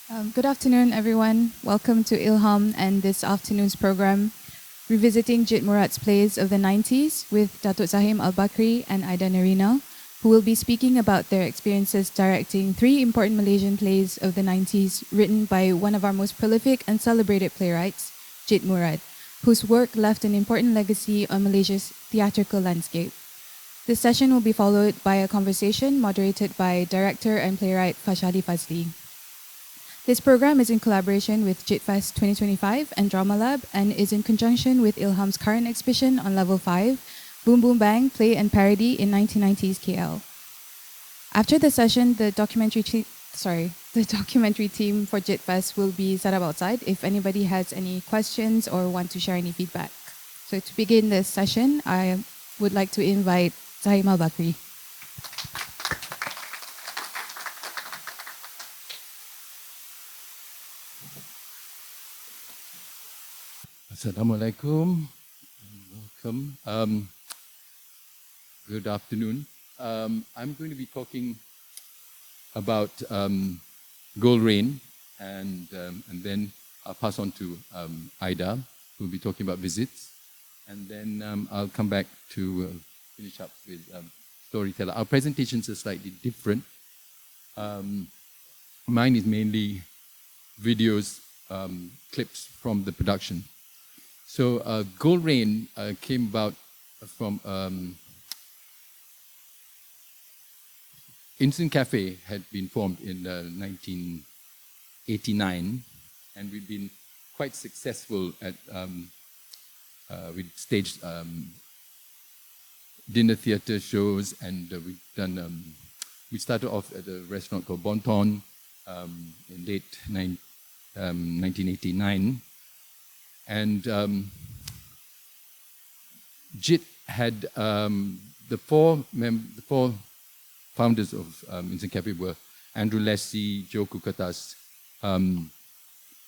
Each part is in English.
Good afternoon, everyone. Welcome to ILHAM and this afternoon's program, revisiting Jit Murad's plays of the 90s with Dato Zahim Albakri and Ida Nerina, who will be speaking about their experiences directing three important Malaysian plays of the 90s written by one of our most prolific and celebrated playwrights, Jit Murad, whose work left an important legacy on Malaysia's theatrical landscape. This session will be followed by a conversation moderated by director and playwright Fasyali Fadzly. This program is in collaboration with JITFest 2025 and Drama Lab and is in conjunction with ILHAM's current exhibition on Level 5, Boom Boom Bang, Play and Parody in 1990s KL. After the session, the documentary team for JITFest will be set up outside if anybody has any questions or want to share any feedback. So to begin this session, I would like to invite Zahim Albakri. Assalamualaikum. Welcome. Good afternoon. I'm going to be talking about Gold Rain, and then I'll pass on to Ida, who will be talking about visits, and then I'll come back to finish up with Storyteller. Our presentations are slightly different. Mine is mainly videos, clips from the production. So Gold Rain came about from Instant Cafe had been formed in 1989, and we've been quite successful at we staged dinner theatre shows, and we've done. We started off at a restaurant called Bonton in late 1989. And JIT had the four founders of Instant Cafe were Andrew Leslie, Joe Kukatas,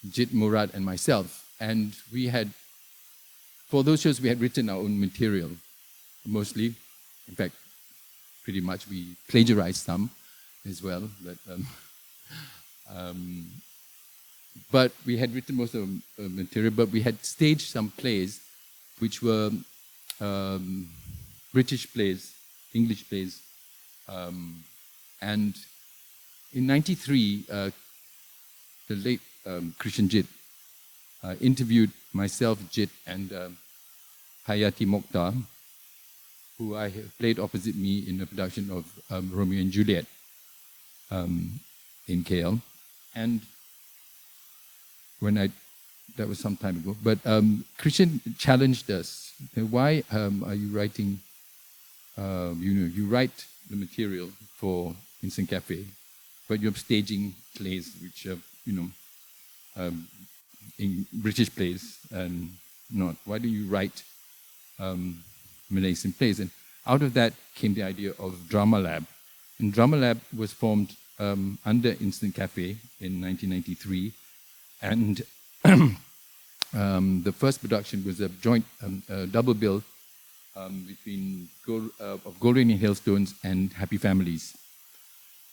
Jit Murad, and myself. And we had, for those shows, we had written our own material, mostly. In fact, pretty much we plagiarized some as well. But we had written most of the material, but we had staged some plays which were British plays, English plays. And in '93, the late Christian Jit interviewed myself, Jit, and Hayati Mokhtar, who I played opposite me in a production of Romeo and Juliet in KL. And that was some time ago, but Christian challenged us. Why are you writing, you write the material for Instant Cafe, but you're staging plays which are, in British plays and not. Why do you write Malaysian plays? And out of that came the idea of Drama Lab. And Drama Lab was formed under Instant Cafe in 1993. And the first production was a joint double bill between Gold Rain and Hailstones and Happy Families.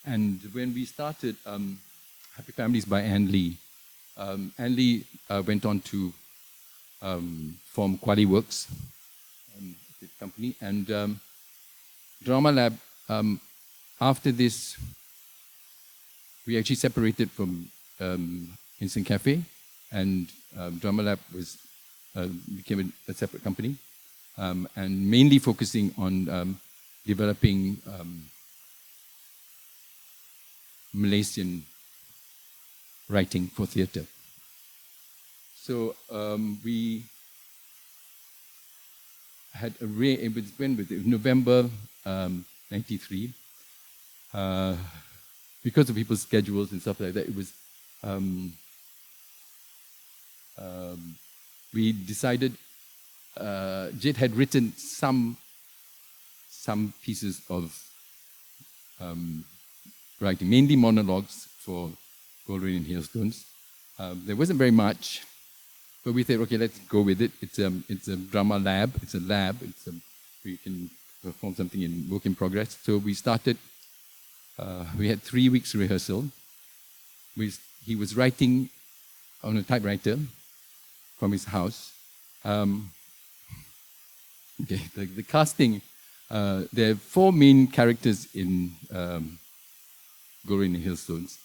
And when we started Happy Families by Ann Lee, Ann Lee went on to form Quali Works, the company, and Drama Lab, after this, we actually separated from Instant Cafe, and Drama Lab became a separate company, and mainly focusing on developing Malaysian writing for theatre. So we had it was November '93. Because of people's schedules and stuff like that, it was. We decided Jit had written some pieces of writing, mainly monologues for Gold Rain and Hailstones. There wasn't very much, but we thought, okay, let's go with it. It's a drama lab. It's a lab. We can perform something in work in progress. So we started. We had 3 weeks rehearsal. he was writing on a typewriter from his house. Okay, the casting, there are 4 main characters in Glory in the Hailstones,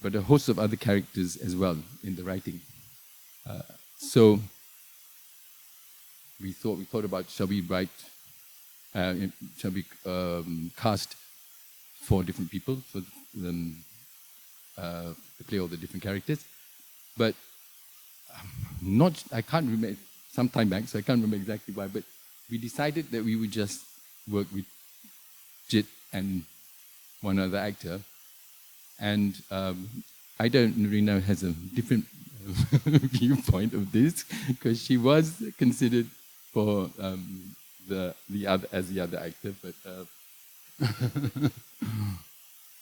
but a host of other characters as well in the writing. So we thought about, shall we cast 4 different people for them to play all the different characters, but I can't remember, some time back, so I can't remember exactly why, but we decided that we would just work with Jit and one other actor, and Nerina has a different viewpoint of this, because she was considered for the other actor, but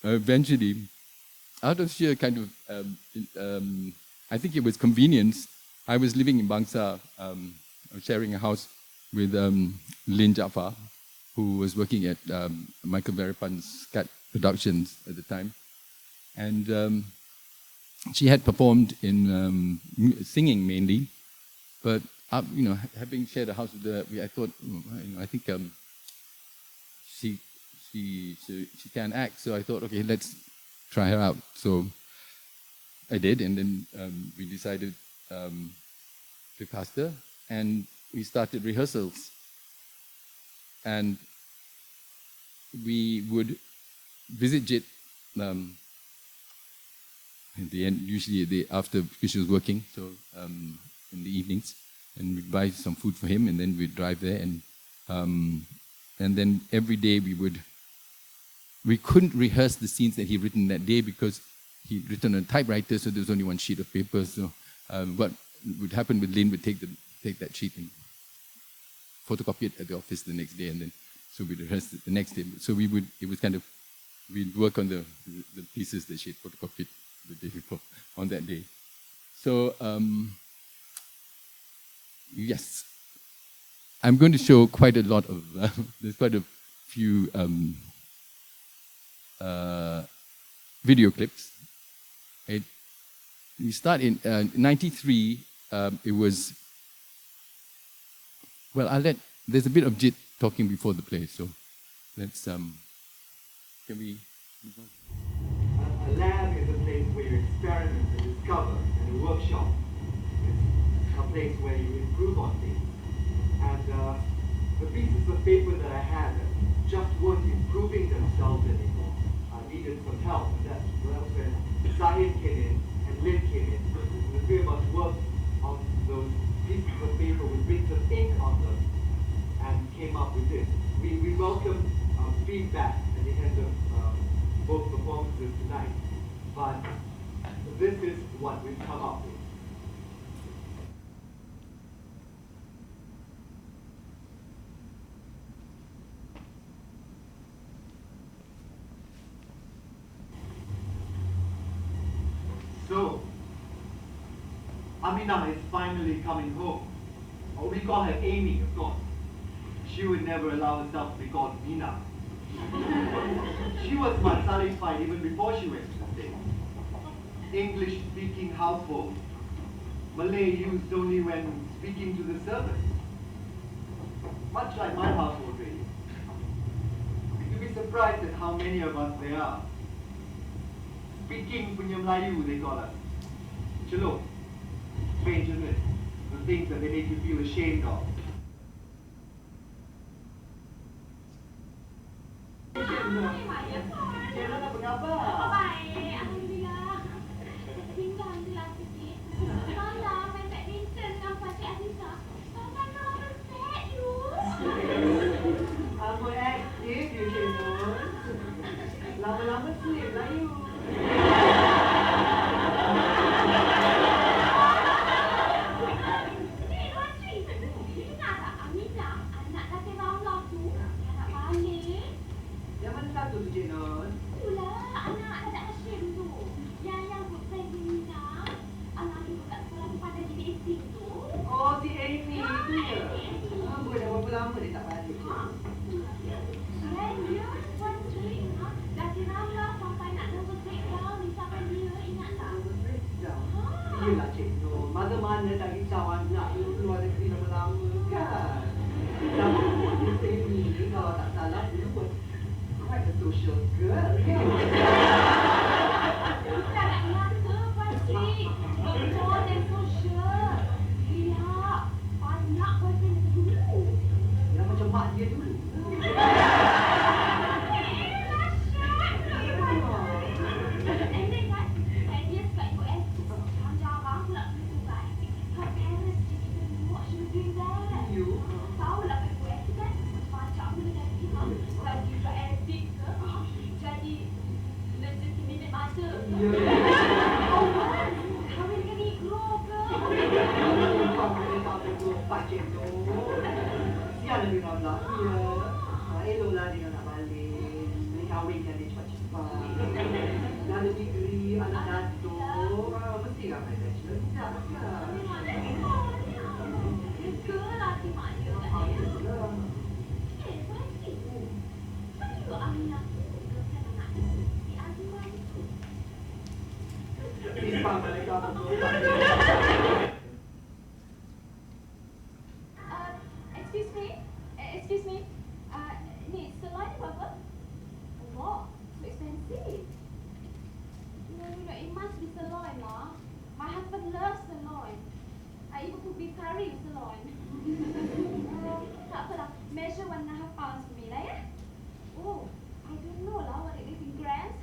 eventually, out of sheer kind of, I think it was convenience. I was living in Bangsa, sharing a house with Lin Jaafar, who was working at Michael Veripan's Cat Productions at the time, and she had performed in singing mainly, but having shared a house with her, I thought, I think she can act, so I thought, okay, let's try her out. So I did, and then we decided to cast her, and we started rehearsals, and we would visit Jit in the end, usually after, because she was working, so in the evenings, and we'd buy some food for him, and then we'd drive there, and then every day we couldn't rehearse the scenes that he'd written that day because he'd written on a typewriter, so there was only 1 sheet of paper. So what would happen with Lin would take that sheet and photocopy it at the office the next day, and then so we'd rehearse it the next day. So we'd work on the pieces that she had photocopied the day before on that day. So yes, I'm going to show quite a lot of there's quite a few video clips. We start in 93. It was, well, there's a bit of Jit talking before the play, so let's, can we move on? A lab is a place where you experiment and discover, and a workshop is a place where you improve on things. And the pieces of paper that I had just weren't improving themselves anymore. I needed some help, and that's when Zahim came in and Lin came in. And the 3 of us worked on those pieces of paper with bits of ink on them and came up with this. We welcome feedback at the end of both performances tonight, but this is what we've come up with. So, Amina is finally coming home. Or we call her Amy, of course. She would never allow herself to be called Mina. She was satisfied even before she went to the States. English-speaking household. Malay used only when speaking to the servants. Much like my household, really. You'd be surprised at how many of us there are. Speaking punya Melayu, they call us. Celok. Strange, isn't it? The things that they make you feel ashamed of. Jangan apa khabar? Baik, alhamdulillah. Tinggal jelas sikit. Malam main badminton dengan Pakcik Aziza. Sampai kalau perfect you. Apa aktif you, Shenun? Lama-lama sleep lah you. Ingat tak Amina, anak kata Ramlah tu? Anak balik. Yang mana satu tu, Cik Nun? Itulah anak Dadak Hashim tu. Yang good friend Nina. Anak dulu kat sekolah tu pada jadi acting tu. Oh, si Amy tu ya? Dah berapa lama dia tak balik? Dan dia one trick, Datin Ramlah sampai nak double breakdown, misalkan dia ingat Dah lebih ramlah ya. Eloklah dia nak balik. Dia kahwinnya dia cepat-cepat. Dah ada degree, anak datuk. Mesti ramai bachelor. Tak kan? Ke laki mak dia kat dia. Pasti. Mana you Aminah girlfriend anak si Azimah itu? Timpang mereka betul. Excuse me? Excuse me? Ni, salon ni berapa? Oh, so expensive. No, it must be salon lah. My husband loves salon. I even cook beef curry with salon. Tak apalah, measure 1.5 pounds for me lah ya. Oh, I don't know lah what it is in grams.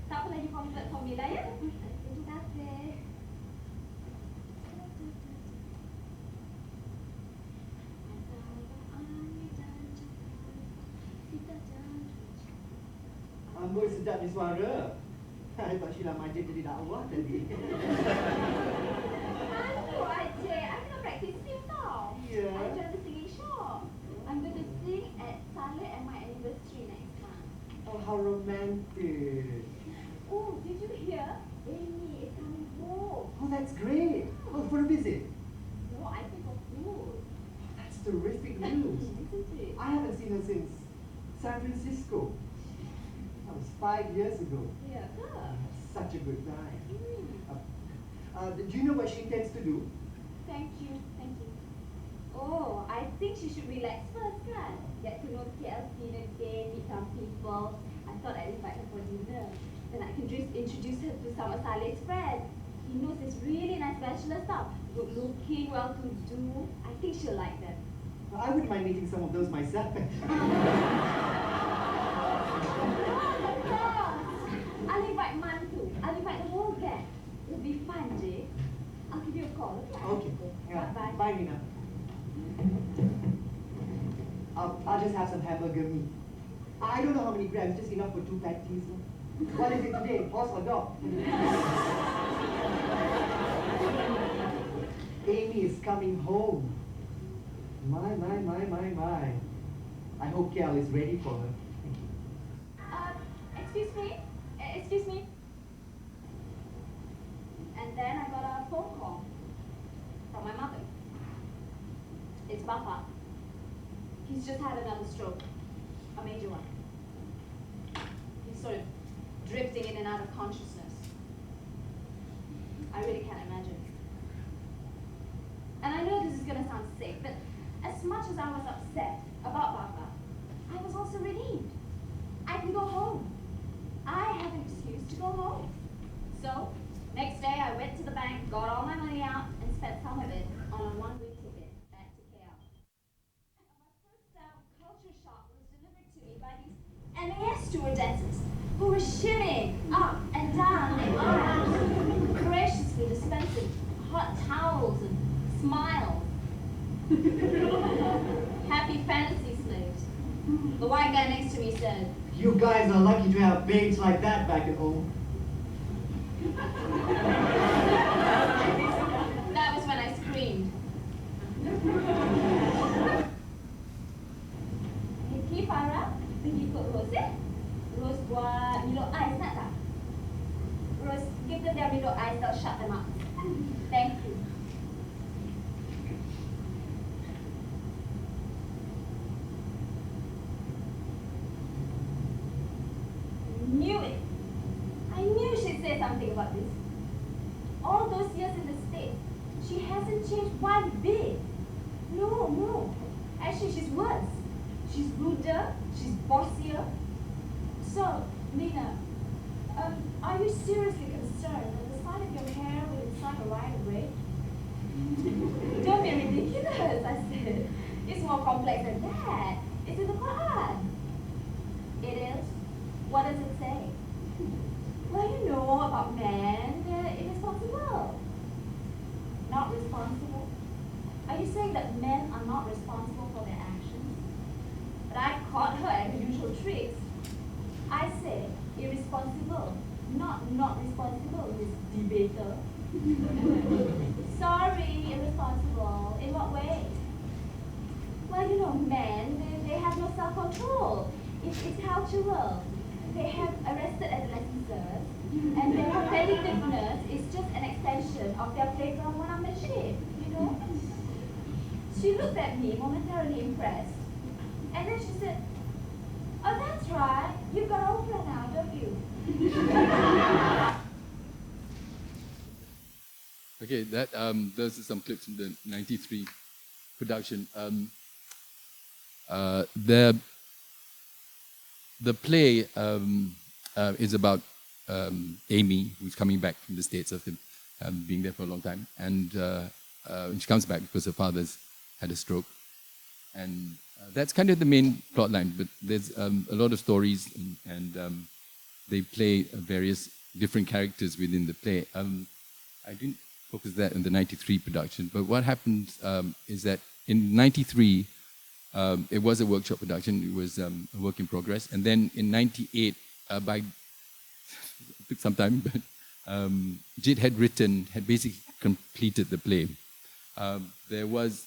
Tak apalah, you convert for me lah ya. Terima kasih. Amboi sedap ni suara. Pak Sheila Majid jadi dakwah tadi. Malu aje, I'm gonna practice sing tau. Yeah. I joined the singing shop. I'm going to sing at Saleh and my anniversary next month. Oh, how romantic. Oh, did you hear? Amy is coming home. Oh, that's great. Oh, for a visit. No, I think of food. That's terrific news. Isn't it? I haven't seen her since San Francisco. That was 5 years ago. Yeah, huh? Such a good time. Mm. Do you know what she intends to do? Thank you, thank you. Oh, I think she should relax first, kan? Get to know KL scene again, meet some people. I thought I'd invite her for dinner. Then I can just introduce her to some of Saleh's friends. He knows this really nice bachelor stuff. Good looking, well to do. I think she'll like them. I wouldn't mind meeting some of those myself. I'll invite Mantu. I'll invite the whole gang. It'll be fun, Jay. I'll give you a call, okay? Okay. Yeah. Bye-bye. Bye, Nina. I'll just have some hamburger meat. I don't know how many grams, just enough for 2 patties. What is it today? Horse or dog? Amy is coming home. My. I hope KL is ready for her. Excuse me? Excuse me? And then I got a phone call from my mother. It's Papa. He's just had another stroke. A major one. He's sort of drifting in and out of consciousness. I really can't imagine. And I know this is gonna sound sick, but as much as I was upset about Papa, I was also relieved. I can go home. I have an excuse to go home. So, next day I went to the bank, got all my money out, and spent some of it on a one-way ticket back to KL. My first culture shock was delivered to me by these MAS stewardesses who were shimmying up and down the aisle, graciously dispensing hot towels and smiles. Happy fantasy slaves. The white guy next to me said, You guys are lucky to have babes like that back at home. That was when I screamed. Hey, Farah, pergi ikut Rose, eh? Rose buat Milo Ice, nak tak? Rose, give them their Milo Ice, they'll shut them up. Thank you. Knew it. I knew she'd say something about this. All those years in the States, she hasn't changed one bit. No. Actually, she's worse. She's ruder, she's bossier. So, Nina, are you seriously concerned that the sight of your hair will incite a riot of rage? Don't be ridiculous, I said. It's more complex than that. It's in the Quran. It is? What does it say? Well, you know about men, they're irresponsible. Not responsible? Are you saying that men are not responsible for their actions? But I caught her at her usual tricks. I said irresponsible, not responsible, Miss Debater. Sorry, irresponsible. In what way? Well, you know men, they have no self-control. It's cultural. They have arrested adolescents, and their competitiveness is just an extension of their playground one-upmanship, you know? She looked at me, momentarily impressed, and then she said, "Oh, that's right. You've got Oprah now, don't you?" Okay, those are some clips from the '93 production. The play is about Amy, who's coming back from the States after being there for a long time, and she comes back because her father's had a stroke, and that's kind of the main plot line. But there's a lot of stories, and they play various different characters within the play. I didn't focus that in the '93 production, but what happened is that in '93, it was a workshop production. It was a work in progress. And then in '98, it took some time, but Jit had basically completed the play. There was,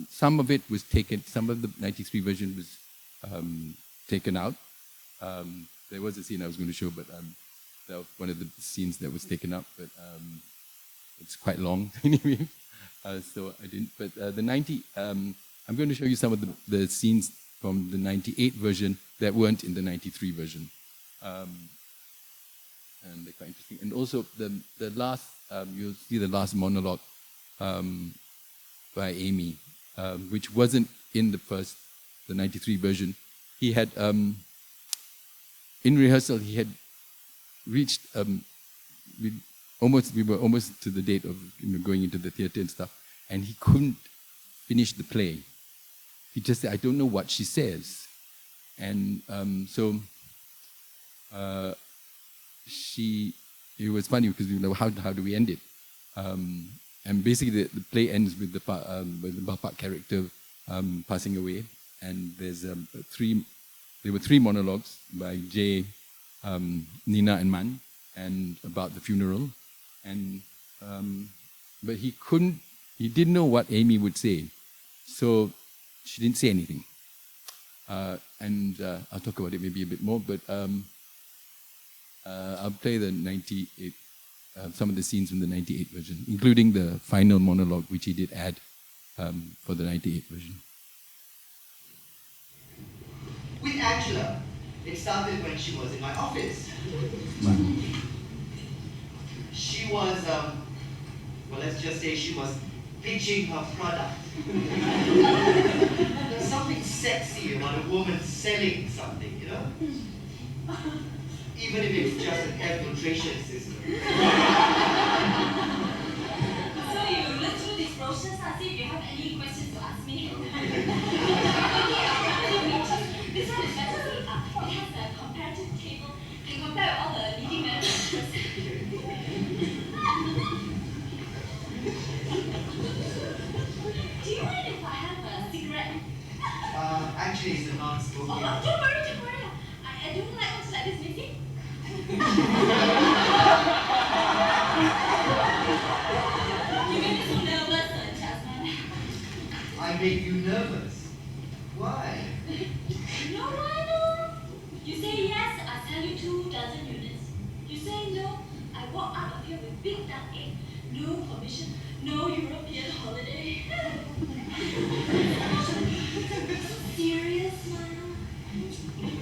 some of it was taken, some of the '93 version was taken out. There was a scene I was going to show, but that was one of the scenes that was taken up, but it's quite long anyway, so I didn't. But I'm going to show you some of the scenes from the '98 version that weren't in the '93 version. And they're quite interesting. And also the last, you'll see the last monologue by Amy, which wasn't in the '93 version. He had, in rehearsal, he had reached, we were almost to the date of going into the theater and stuff, and he couldn't finish the play. He just said, "I don't know what she says." And it was funny because how do we end it? And basically the play ends with the Bapak character passing away, and there were three monologues by Jay, Nina and Man, and about the funeral. And but he didn't know what Amy would say, so she didn't say anything. And I'll talk about it maybe a bit more, but I'll play the '98, some of the scenes from the '98 version, including the final monologue, which he did add for the '98 version. With Angela, it started when she was in my office. She was, well, let's just say she was pitching her product. There's something sexy about a woman selling something, you know? Even if it's just an air filtration system. So you look through these brochures and see if you have any questions to ask me. This one is better. It has a comparative table. You can compare all the leading manufacturers. Do you mind if I have a cigarette? Actually, it's a non-smoking. Oh, don't worry. I don't like much like this meeting. You make me so nervous, Jasmine. I make you nervous. Why? No, why no? You say yes, I sell you 2 dozen units. You say no, I walk out of here with big duck egg. No commission, no European holiday. Serious, man?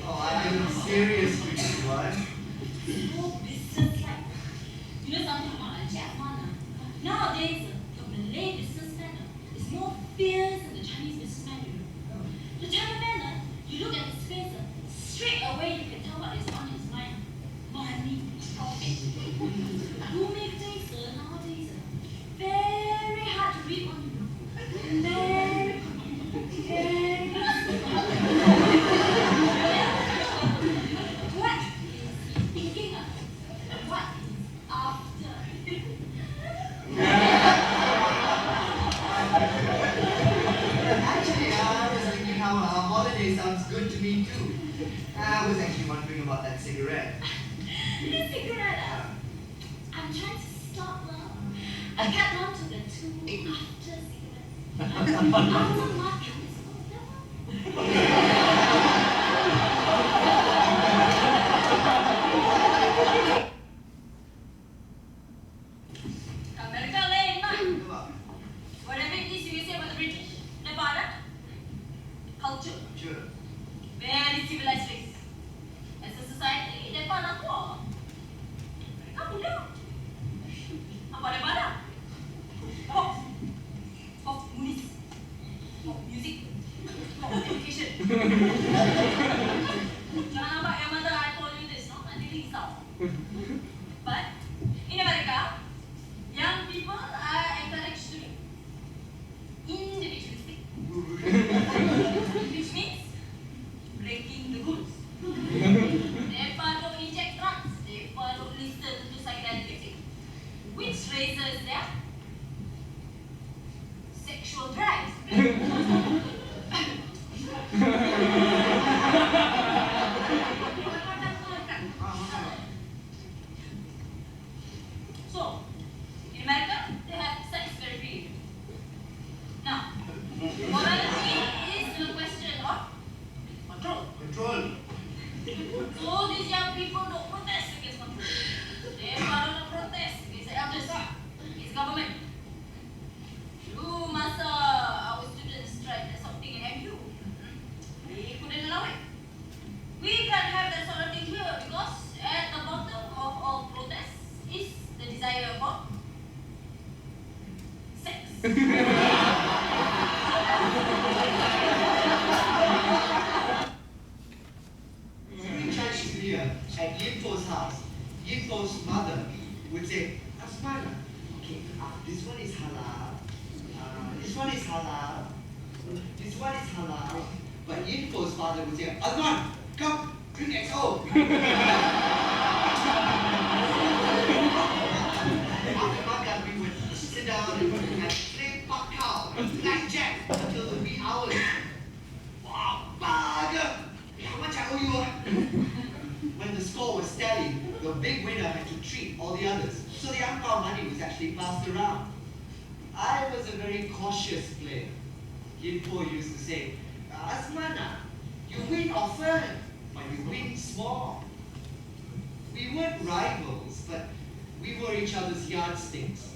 Oh, I'm serious with you, what? More business-like. You know something about a Jasmine? Nowadays, the Malay businessman is more fierce than the Chinese businessman, you know. The Chinaman, you look at his face, straight away you can tell what is on his mind. Money, profit. Who make things nowadays? Very hard to read on, you know. Very what is he thinking of? What is after? Actually, I was thinking how a holiday sounds good to me too. I was actually wondering about that cigarette. This cigarette, I'm trying to stop now. I got on to the 2 after cigarettes. After market is called that one. sure. Very civilized race. As a society, mereka nak apa? Mereka muda. Apa mereka nak? Pop. Pop movies. Pop music. Pop education. Jangan nampak yang mother I told you this, no? Nanti risau. But in America, young people are encouraged to be individualistic, which means breaking the rules. Mereka don't inject drugs, mereka don't listen to psychedelic music, which raises their sexual drive. So, in America, they have sex very free. Now, morality is a question of control. Control. So these young people don't protest against control. They don't protest against the elders, against government. Dulu masa our students tried that sort of thing in MU, we couldn't allow it. We can't have that sort of thing here because at the bottom of all protests is the desire for sex. During Chinese New Year at Yinfo's house, Yinfo's mother would say, Asman, okay, this one is halal, this one is halal, this one is halal. But Yinfo's father would say, Asman, come, drink XO. After makan, we would sit down and play pakau, blackjack until the wee hours. Wow, bugger! How much I owe you? When the score was tally, the big winner had to treat all the others. So the angpao money was actually passed around. I was a very cautious player. Yinpo used to say, Asmana, you win often, but you win small. We weren't rivals, but we were each other's yardsticks.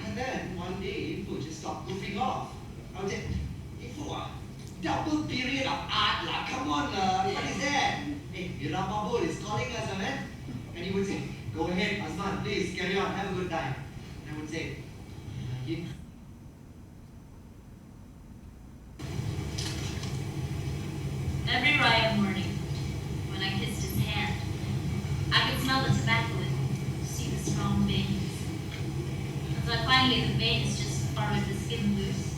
And then one day, Yinpo just stopped goofing off. I would say, Yinpo, double period of art lah, come on lah, what is that? Hey, Iramabul is calling us, man. And he would say, go ahead, Asman, please, carry on, have a good time. And I would say, Every riot morning, when I kissed his hand, I could smell the tobacco and see the strong veins. Until finally the veins just parted the skin loose.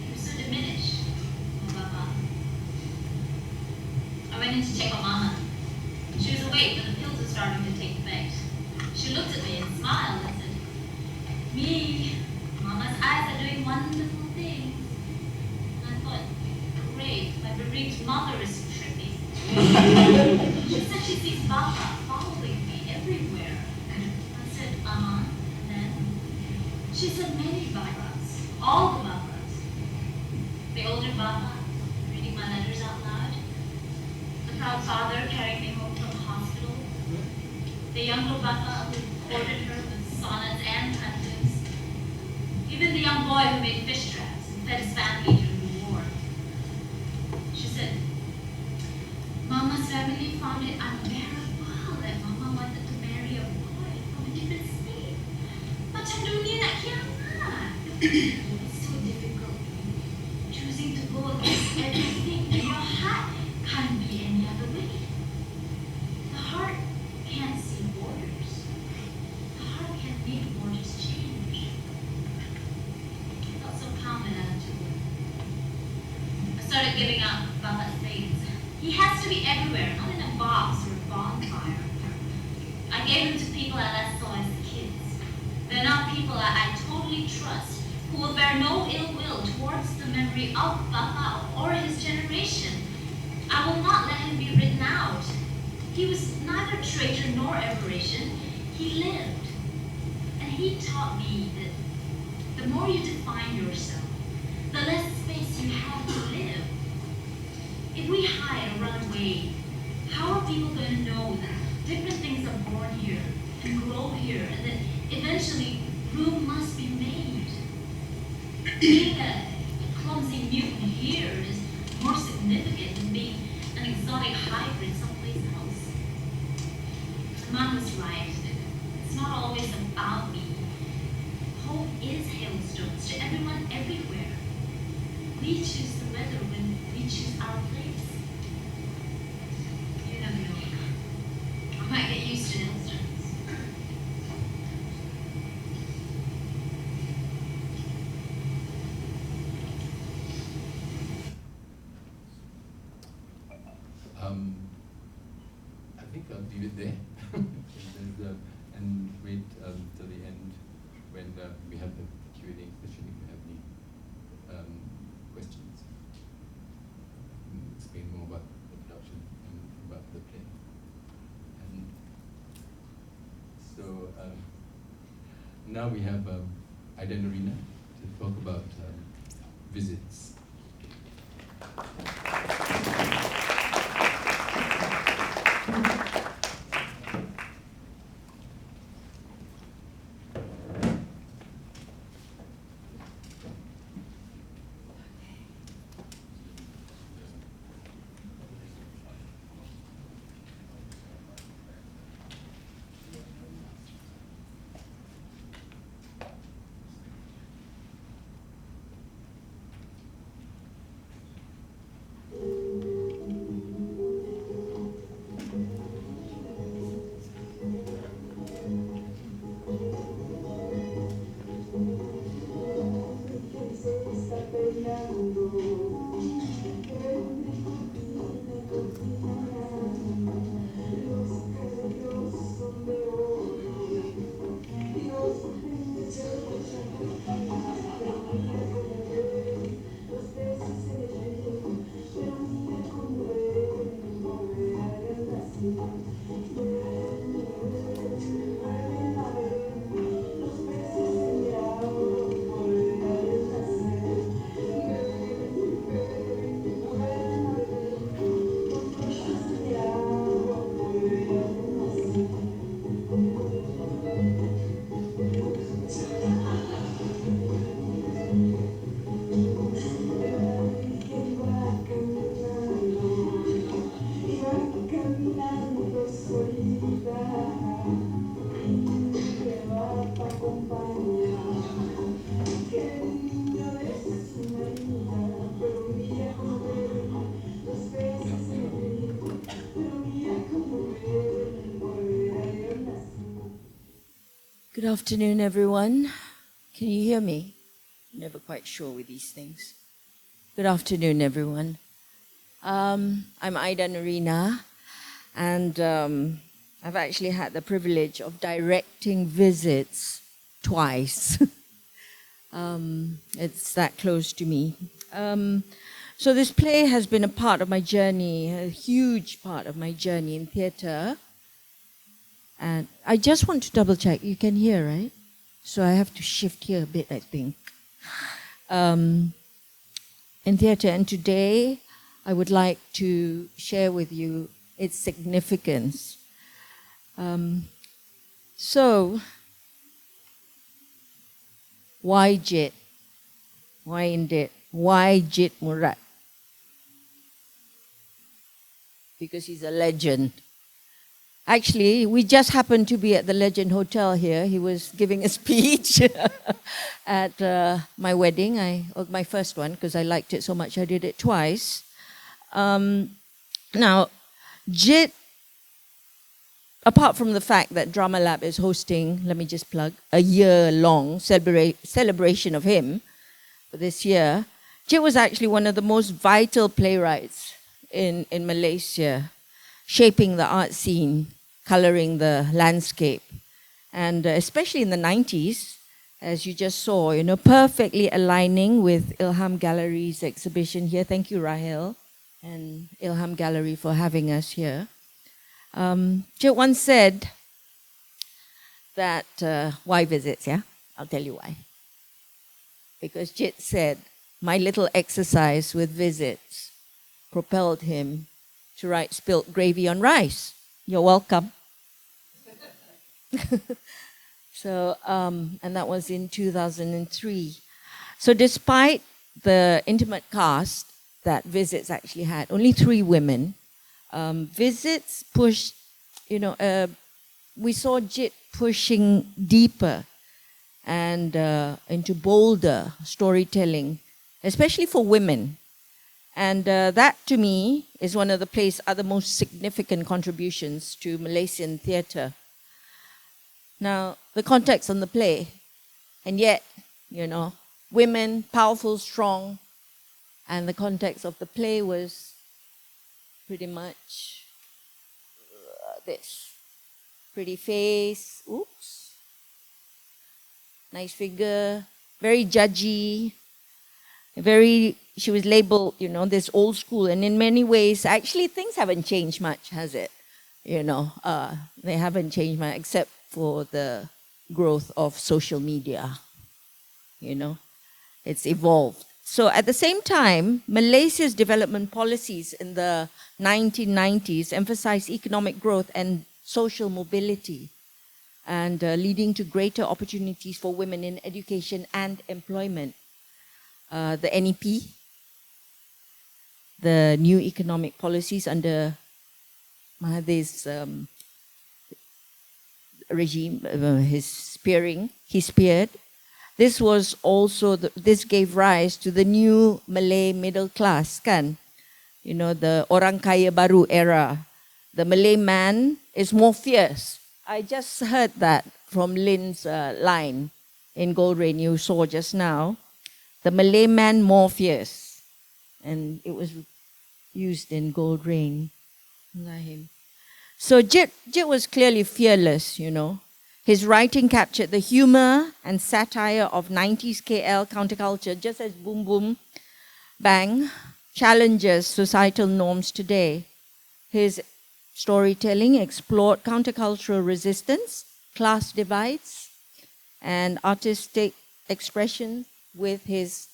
He was so diminished. Oh, Papa. I went in to check on Mama. She was awake, but the pills were starting to take effect. She looked at me and smiled and said, me, Mama's eyes are doing wonderful things. And I thought, great, my bereaved mother is trippy. She said she sees Papa following me everywhere. I said, and then she said many Papas, all the Papas. The older Papa, reading my letters out loud. The proud father carrying me home from the hospital. The younger Papa who courted her with sonnets and tantrums. Even the young boy who made fish traps and fed his family during the war. She said, Mama's family found it unbearable that Mama wanted to marry a boy from a different state. Macam dunia nak kiamat. It's so difficult. Choosing to go against everything in your heart can't be any other way. The heart can't see borders. The heart can't make borders change. I felt so calm and attitude. I started giving out Baba's things. He has to be everywhere, not in a box or a bonfire. I gave them to people I last saw as kids. They're now people I totally trust, who will bear no ill will towards the memory of Baba or his generation. I will not let him be written out. He was neither traitor nor aberration. He lived. And he taught me that the more you define yourself, the less space you have to live. If we hide or run away, how are people going to know that different things are born here and grow here, and that eventually room must be made? Being a clumsy mutant here is more significant than being an exotic hybrid someplace else. Mom was right. It's not always about me. Hope is hailstones to everyone everywhere. We choose the weather when we choose our place. You never know. I might get used to hailstones. I think I'll leave it there. And wait till the end when we have the Q&A session if you have any questions. Explain more about the production and about the play. And so now we have Ida and Nerina to talk about visits. Good afternoon, everyone. Can you hear me? Never quite sure with these things. Good afternoon, everyone. I'm Ida Nerina, and I've actually had the privilege of directing visits twice. It's that close to me. So this play has been a part of my journey, a huge part of my journey in theatre. And I just want to double check, you can hear, right? So I have to shift here a bit, I think. In theatre, and today I would like to share with you its significance. So, why Jit? Why indeed? Why Jit Murad? Because he's a legend. Actually, we just happened to be at the Legend Hotel here. He was giving a speech at my wedding, my first one, because I liked it so much I did it twice. Now, Jit, apart from the fact that Drama Lab is hosting, let me just plug, a year-long celebration of him for this year, Jit was actually one of the most vital playwrights in Malaysia, shaping the art scene, coloring the landscape. And especially in the 90s, as you just saw, you know, perfectly aligning with ILHAM Gallery's exhibition here. Thank you, Rahel, and ILHAM Gallery for having us here. Jit once said that, why visits, yeah? I'll tell you why. Because Jit said, my little exercise with visits propelled him to write Spilt Gravy on Rice. You're welcome. So, and that was in 2003. So despite the intimate cast that Visits actually had. Only 3 women. Visits pushed, we saw Jit pushing deeper and into bolder storytelling, especially for women. And that, to me, is one of the play's other most significant contributions to Malaysian theatre. Now, the context on the play, and yet, women, powerful, strong, and the context of the play was pretty much this. Pretty face, oops, nice figure, very judgy, she was labeled, this old school, and in many ways, actually things haven't changed much, has it? They haven't changed much except for the growth of social media, it's evolved. So at the same time, Malaysia's development policies in the 1990s emphasized economic growth and social mobility, and leading to greater opportunities for women in education and employment. The NEP, the new economic policies under Mahathir's regime, he speared. This was also, this gave rise to the new Malay middle class, kan? The orang kaya baru era. The Malay man is more fierce. I just heard that from Lynn's line in Gold Rain you saw just now. The Malay man more fierce. And it was used in Gold Rain. So Jit was clearly fearless, His writing captured the humor and satire of 90s KL counterculture, just as Boom Boom Bang challenges societal norms today. His storytelling explored countercultural resistance, class divides, and artistic expression with his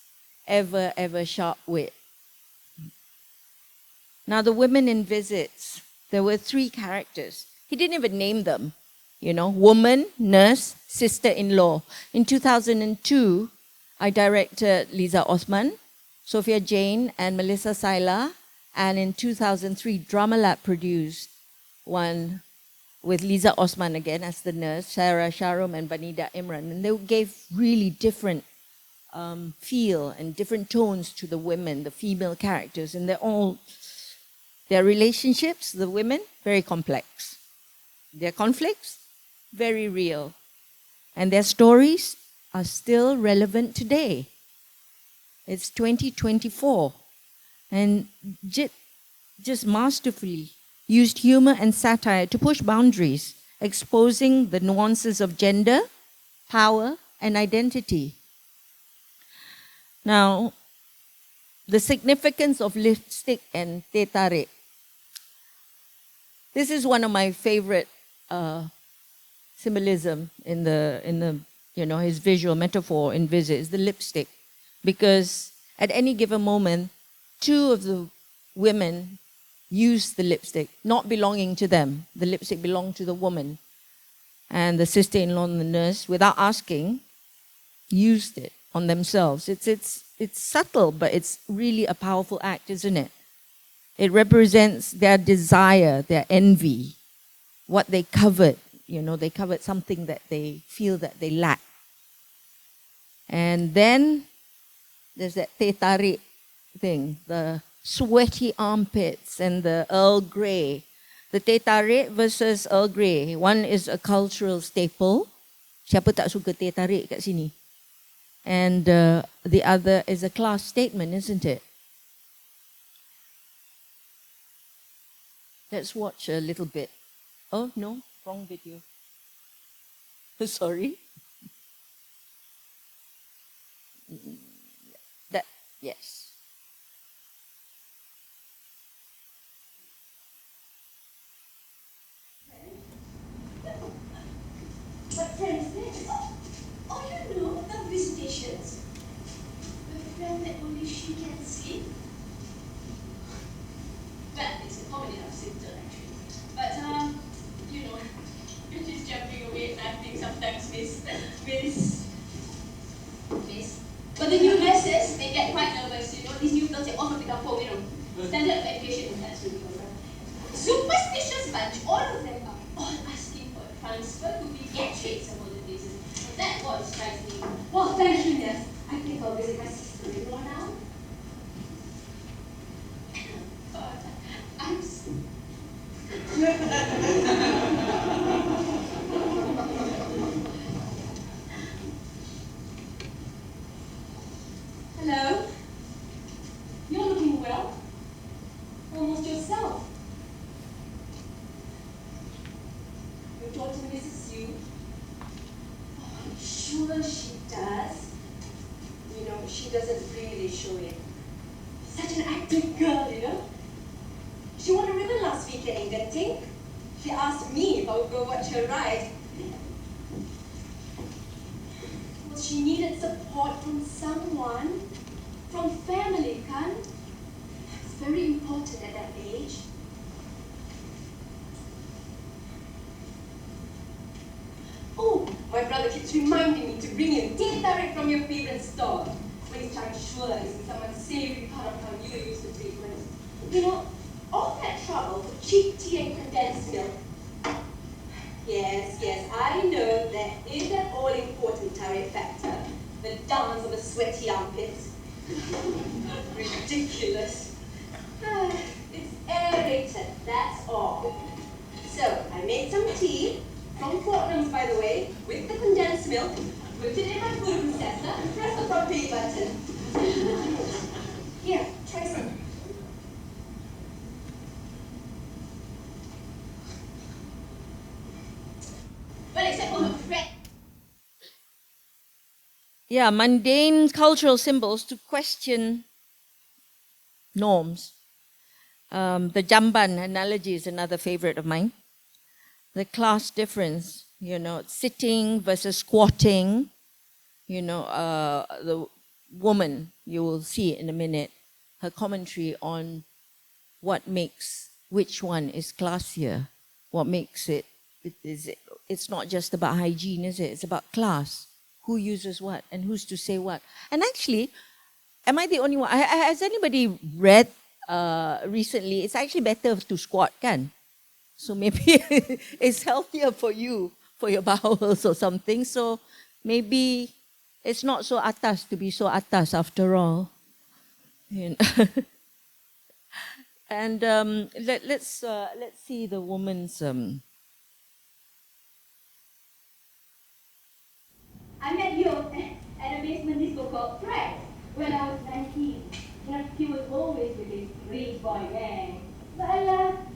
ever sharp wit. Now, the women in Visits, there were 3 characters. He didn't even name them, woman, nurse, sister-in-law. In 2002, I directed Liza Osman, Sophia Jane, and Melissa Saila. And in 2003, Drama Lab produced one with Liza Osman again as the nurse, Sarah Sharum and Banida Imran. And they gave really different feel and different tones to the women, the female characters. And their relationships, the women, very complex. Their conflicts, very real. And their stories are still relevant today. It's 2024. And Jit just masterfully used humor and satire to push boundaries, exposing the nuances of gender, power, and identity. Now, the significance of lipstick and teh tarik. This is one of my favorite symbolism in the his visual metaphor in Visits, the lipstick, because at any given moment, 2 of the women use the lipstick, not belonging to them. The lipstick belonged to the woman, and the sister-in-law and the nurse, without asking, used it on themselves. It's subtle, but it's really a powerful act, isn't it? It represents their desire, their envy, what they covered. They covered something that they feel that they lack. And then there's that teh tarik thing, the sweaty armpits and the Earl Grey. The teh tarik versus Earl Grey. One is a cultural staple. Siapa tak suka teh tarik kat sini? And the other is a class statement, isn't it? Let's watch a little bit. Oh, no, wrong video. Sorry. Yes. What friend is this? Oh, you know, the visitations. With a friend that only she can see. Well, it's a common enough symptom, actually. But, you're just jumping away and laughing sometimes, miss. But the new nurses, they get quite nervous, These new girls, they all have to come home, Standard of education is absolutely correct. Superstitious bunch, all of them are all asking for a transfer to pediatrics of all the places. That what strikes me. Well, thank goodness. I think I'll visit my sister-in-law now. But I'm Hello? You're looking well. Almost yourself. Your daughter misses you. Oh, I'm sure she does. You know, she doesn't really show it. Such an active girl, you know. She won a ribbon last weekend in Genting. She asked me if I would go watch her ride. Well, she needed support from someone, from family, kan? It's very important at that age. Oh, my brother keeps reminding me to bring you tea tarik from your favorite store. Which I'm sure is in some unsavory part of town you used to frequent. You know, all that trouble for cheap tea and condensed milk. Yes, I know that is an all-important tariff factor. The dance of a sweaty armpit. Ridiculous. It's aerated, that's all. So, I made some tea, from Fortnum's by the way, with the condensed milk, put it in my food processor, press the front pay button. Here, try some. Well, except for her friend. Yeah, mundane cultural symbols to question norms. The jamban analogy is another favorite of mine. The class difference, you know, sitting versus squatting, you know, the woman, you will see in a minute, her commentary on what makes, which one is classier, what makes it, it's not just about hygiene, is it? It's about class. Who uses what and who's to say what. And actually, am I the only one? Has anybody read recently? It's actually better to squat, kan? So maybe it's healthier for you, for your bowels or something. So maybe it's not so atas to be so atas after all. You know? And let's see the woman's. I met you at a basement disco called Fred when I was 19. You know, he was always with his rich boy gang. But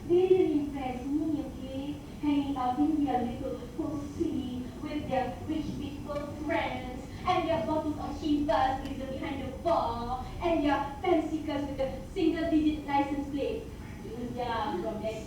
they didn't impress me, okay? Hanging out in their little pussy with their rich people friends and their bottles of Chivas is behind the bar and their fancy cars with a single-digit license plate. Yeah, from daddy.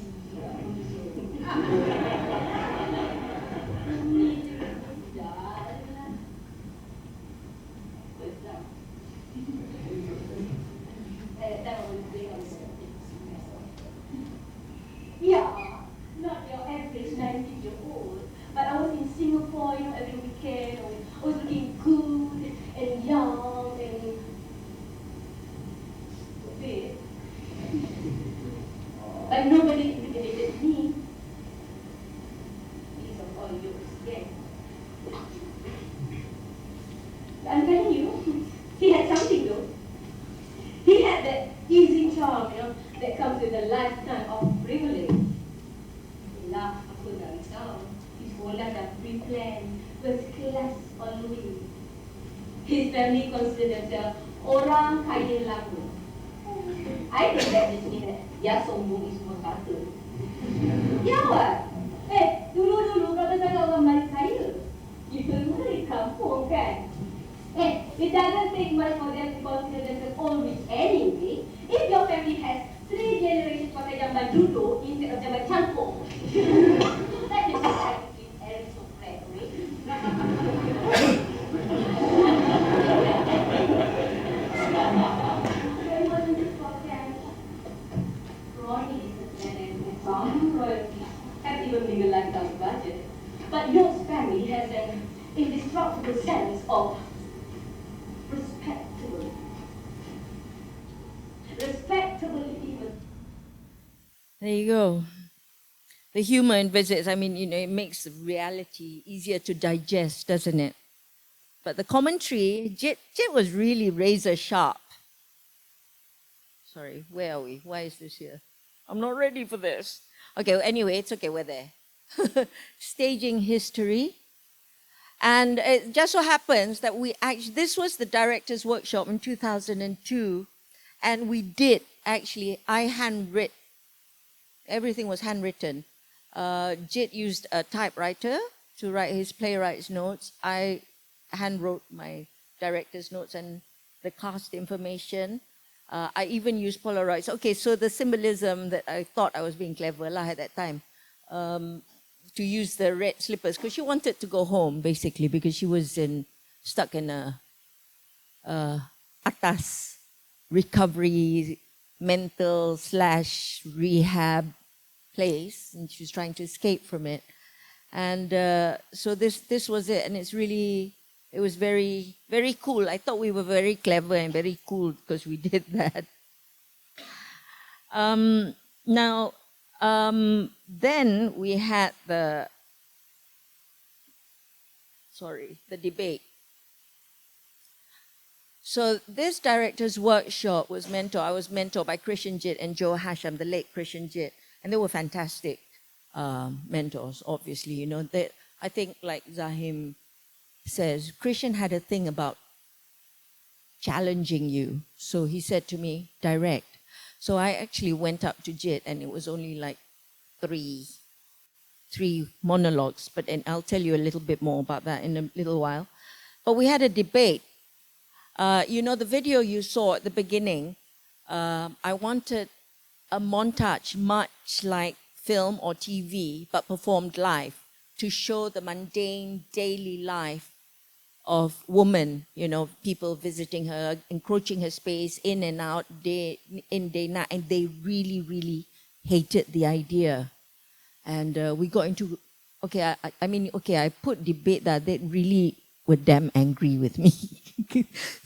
Yeah, not your average 19-year-old, but I was in Singapore, you know, every weekend. I was looking good and young and big. But nobody intimidated me. These are all yours, yeah. I'm telling you, he had something though. He had that easy charm, you know, that comes with a lifetime of privilege. Lah, aku tak risau. His sekolah dah pre-planned, first class always. His family considered themselves orang kaya laku. I think that just means that ya sombong is semua kata. Ya what? Dulu berapa sangat orang Melayu kaya? Kita semua dari kampung kan? It doesn't take much for them to consider themselves all rich anyway. If your family has 3 generations pakai jamban duduk instead of jamban cangkuk, that is why it's aristocratic. It wasn't just for them. Ronnie is the planet with some royalty, have even bigger lifestyle budget. But your family has an indestructible sense of respectability. Respectability There you go. The humor in visits, I mean, it makes reality easier to digest, doesn't it? But the commentary, Jit was really razor sharp. Sorry, where are we? Why is this here? I'm not ready for this. Okay, well, anyway, it's okay, we're there. Staging history. And it just so happens that this was the director's workshop in 2002, and we did actually, I handwrit, everything was handwritten. Jit used a typewriter to write his playwright's notes. I handwrote my director's notes and the cast information. I even used Polaroids. Okay, so the symbolism that I thought I was being clever at that time, to use the red slippers, because she wanted to go home, basically, because she was stuck in a atas recovery, mental / rehab place, and she was trying to escape from it. And so this was it, and it was very, very cool. I thought we were very clever and very cool because we did that. Now, then we had the debate. So this director's workshop was I was mentored by Christian Jit and Joe Hasham, the late Christian Jit, and they were fantastic mentors, obviously. I think, like Zahim says, Christian had a thing about challenging you. So he said to me, direct. So I actually went up to Jit, and it was only like three monologues, and I'll tell you a little bit more about that in a little while. But we had a debate. The video you saw at the beginning, I wanted a montage much like film or TV, but performed live, to show the mundane daily life of women, people visiting her, encroaching her space, in and out, day in, day night, and they really, really hated the idea. And we got into, I put debate that they really were damn angry with me.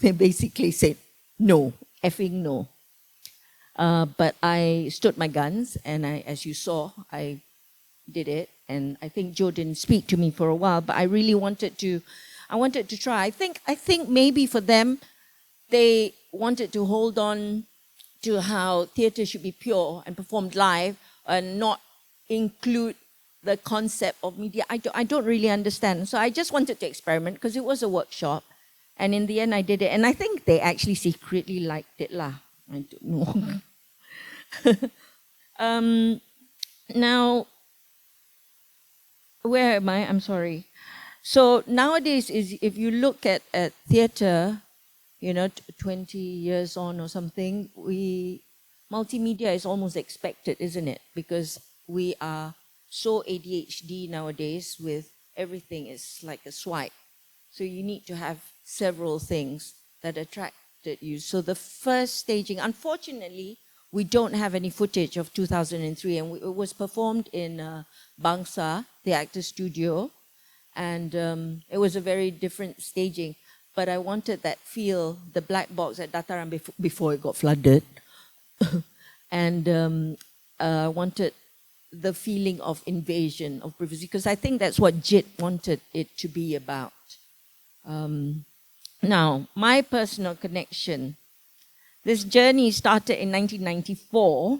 They basically said, no, effing no. But I stood my guns, and as you saw, I did it. And I think Joe didn't speak to me for a while, but I really wanted to try. I think maybe for them, they wanted to hold on to how theatre should be pure and performed live and not include the concept of media. I don't really understand. So I just wanted to experiment because it was a workshop. And in the end, I did it. And I think they actually secretly liked it lah. I don't know. Now, where am I? I'm sorry. So nowadays, if you look at theatre, 20 years on or something, multimedia is almost expected, isn't it? Because we are so ADHD nowadays, with everything is like a swipe. So you need to have several things that attracted you. So the first staging, unfortunately, we don't have any footage of 2003, and it was performed in Bangsa, the actor studio, and it was a very different staging. But I wanted that feel, the black box at Dataran before it got flooded, and I wanted the feeling of invasion, of privacy, because I think that's what Jit wanted it to be about. Now, my personal connection. This journey started in 1994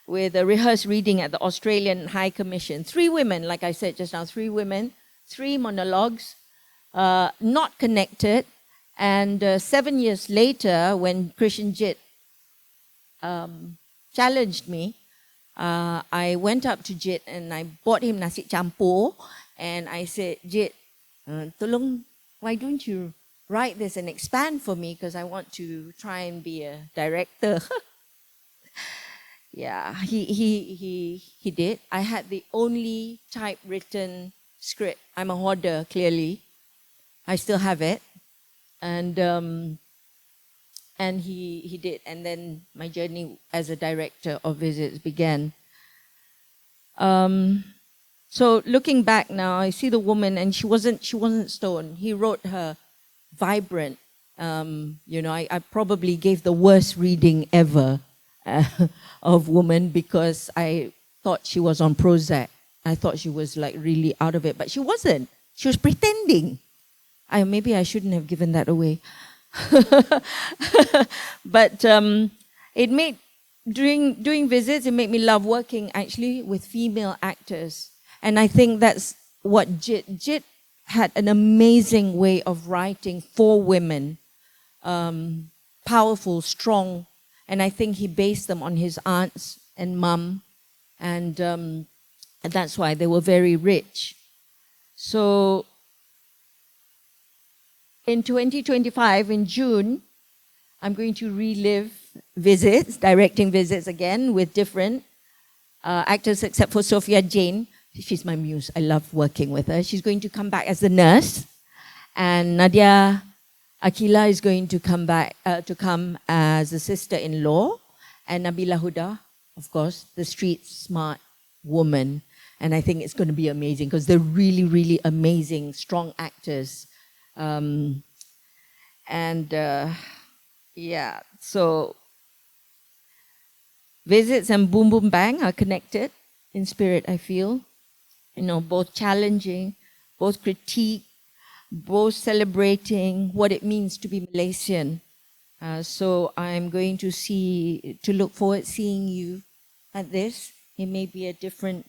with a rehearsed reading at the Australian High Commission. 3 women, like I said just now, 3 women, 3 monologues, not connected. And 7 years later, when Christian Jit challenged me, I went up to Jit and I bought him nasi campur, and I said, Jit, tolong, why don't you write this and expand for me, because I want to try and be a director. Yeah, he did. I had the only typewritten script. I'm a hoarder, clearly. I still have it. And he did. And then my journey as a director of visits began. So looking back now, I see the woman, and she wasn't stone. He wrote her vibrant. I probably gave the worst reading ever. of woman because I thought she was on Prozac. I thought she was like really out of it, but she wasn't. She was pretending. Maybe I shouldn't have given that away. But it made, doing visits, it made me love working actually with female actors. And I think that's what Jit had an amazing way of writing for women, powerful, strong, and I think he based them on his aunts and mum, and that's why they were very rich. So in 2025, in June, I'm going to relive visits, directing visits again with different actors except for Sophia Jane. She's my muse. I love working with her. She's going to come back as the nurse. And Nadia Akila is going to come back come as a sister-in-law. And Nabila Huda, of course, the street smart woman. And I think it's going to be amazing because they're really, really amazing, strong actors. Yeah, so visits and Boom Boom Bang are connected in spirit, I feel. You know, both challenging, both critique, both celebrating what it means to be Malaysian. So I'm going to look forward seeing you at this. It may be a different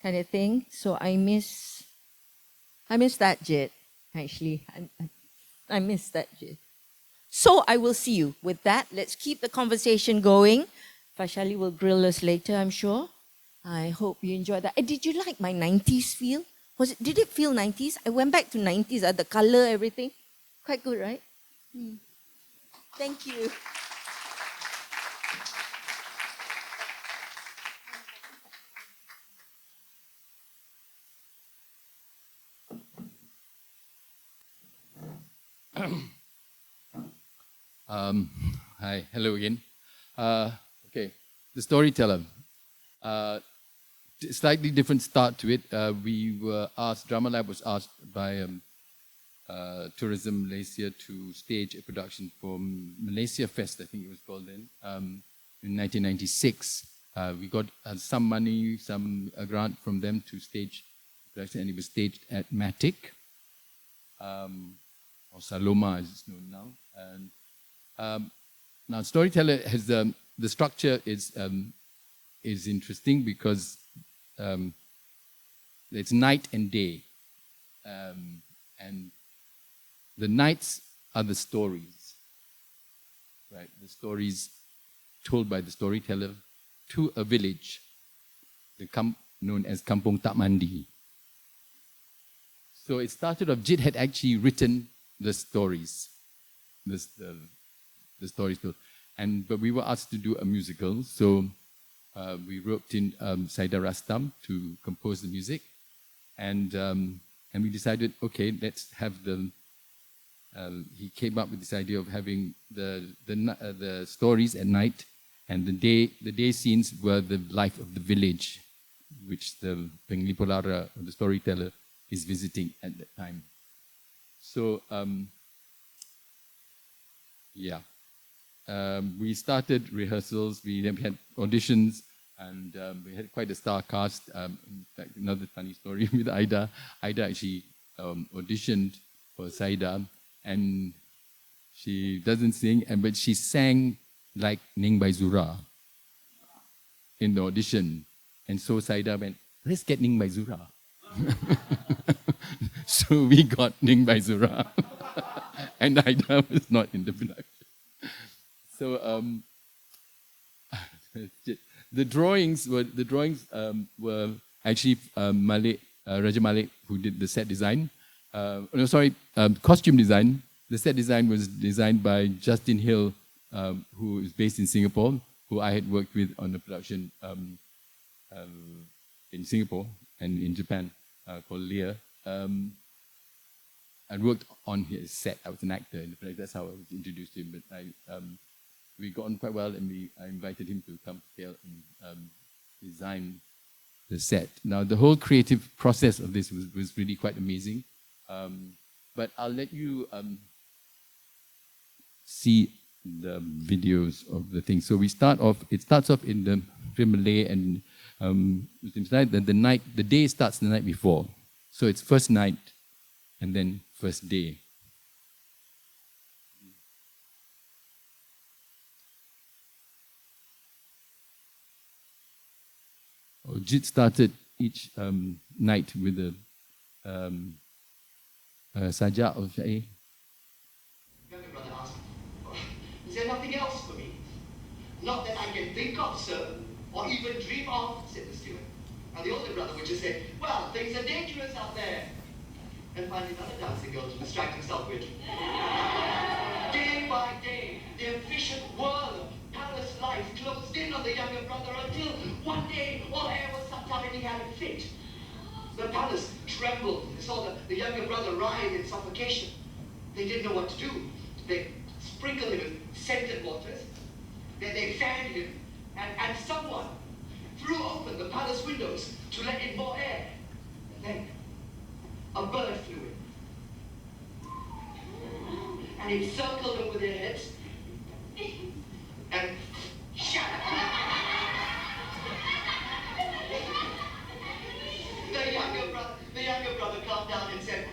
kind of thing. So I miss that, Jit, actually. I miss that, Jit. So I will see you. With that, let's keep the conversation going. Fasyali will grill us later, I'm sure. I hope you enjoyed that. Did you like my 90s feel? Did it feel 90s? I went back to 90s, the color, everything. Quite good, right? Thank you. Hi, hello again. Okay, the storyteller. Slightly different start to it. We were asked, Drama Lab was asked by Tourism Malaysia to stage a production for Malaysia Fest, I think it was called then, in 1996. We got some money, a grant from them to stage the production, and it was staged at Matic, or Saloma as it's known now. And now Storyteller has the structure is interesting because it's night and day, and the nights are the stories, right? The stories told by the storyteller to a village, known as Kampung Tak Mandi. So it started off, Jit had actually written the stories, the stories told, but we were asked to do a musical, so we roped in Saida Rastam to compose the music, and we decided, okay, let's have he came up with this idea of having the stories at night, and the day scenes were the life of the village, which the Pengli Polara, the storyteller, is visiting at that time. So, yeah. We started rehearsals, we had auditions, and we had quite a star cast. In fact, another funny story with Aida. Aida actually auditioned for Saida, and she doesn't sing, but she sang like Ning Baizura in the audition. And so Saida went, let's get Ning Baizura. So we got Ning Baizura. And Aida was not in the production. So the drawings were actually Raja Malik who did the set design. Costume design. The set design was designed by Justin Hill, who is based in Singapore, who I had worked with on the production in Singapore and in Japan called Lear. I worked on his set. I was an actor in the production. That's how I was introduced to him. But we got on quite well, and I invited him to come here and design the set. Now, the whole creative process of this was really quite amazing. But I'll let you see the videos of the thing. So we start off. It starts off in the Malay and Muslim side. Then the day starts the night before. So it's first night, and then first day. Jit started each night with a sajak of Syair. Younger brother asked, is there nothing else for me? Not that I can think of, sir, or even dream of, said the steward. And the older brother would just say, well, things are dangerous out there. And find another dancing girl to distract himself with. Day by day, the efficient world of palace life closed in on the younger brother until one day all hair was sucked out and he had a fit. The palace trembled. They saw the younger brother writhe in suffocation. They didn't know what to do. They sprinkled him with scented waters. Then they fanned him. And someone threw open the palace windows to let in more air. And then a bird flew in. And it circled over their heads and shattered. The younger brother calmed down and said,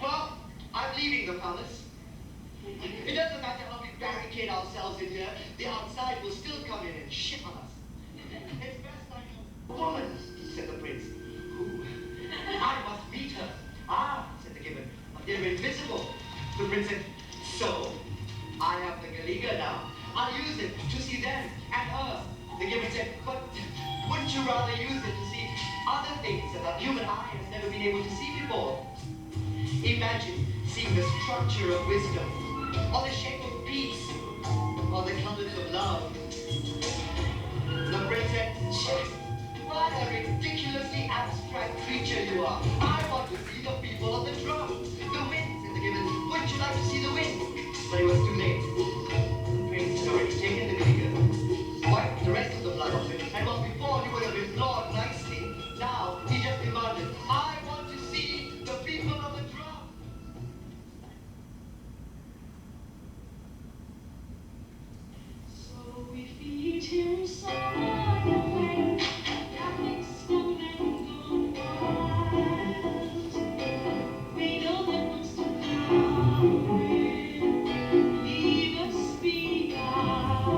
well, I'm leaving the palace. It doesn't matter how we barricade ourselves in here, the outside will still come in and shit on us. It's best I know. Woman, said the prince. Who? I must meet her. Ah, said the gibbon, they're invisible. The prince said, so, I have the Galiga now. I'll use it to see them and her. The gibbon said, but wouldn't you rather use it to see other things that the human eye has never been able to see before? Imagine seeing the structure of wisdom, or the shape of peace, or the colors of love. The prince said, what a ridiculously abstract creature you are. I want to see the people of the drum. The wind, said the gibbon. Wouldn't you like to see the wind? But it was too late. The prince had already taken the Galiga, wiped the rest of the blood off it, and what before he would have implored nicely, now he just demanded, I want to see the people of the drum. So we feed him some away, that makes spoon and go wild. We know that wants to come with, leave us behind.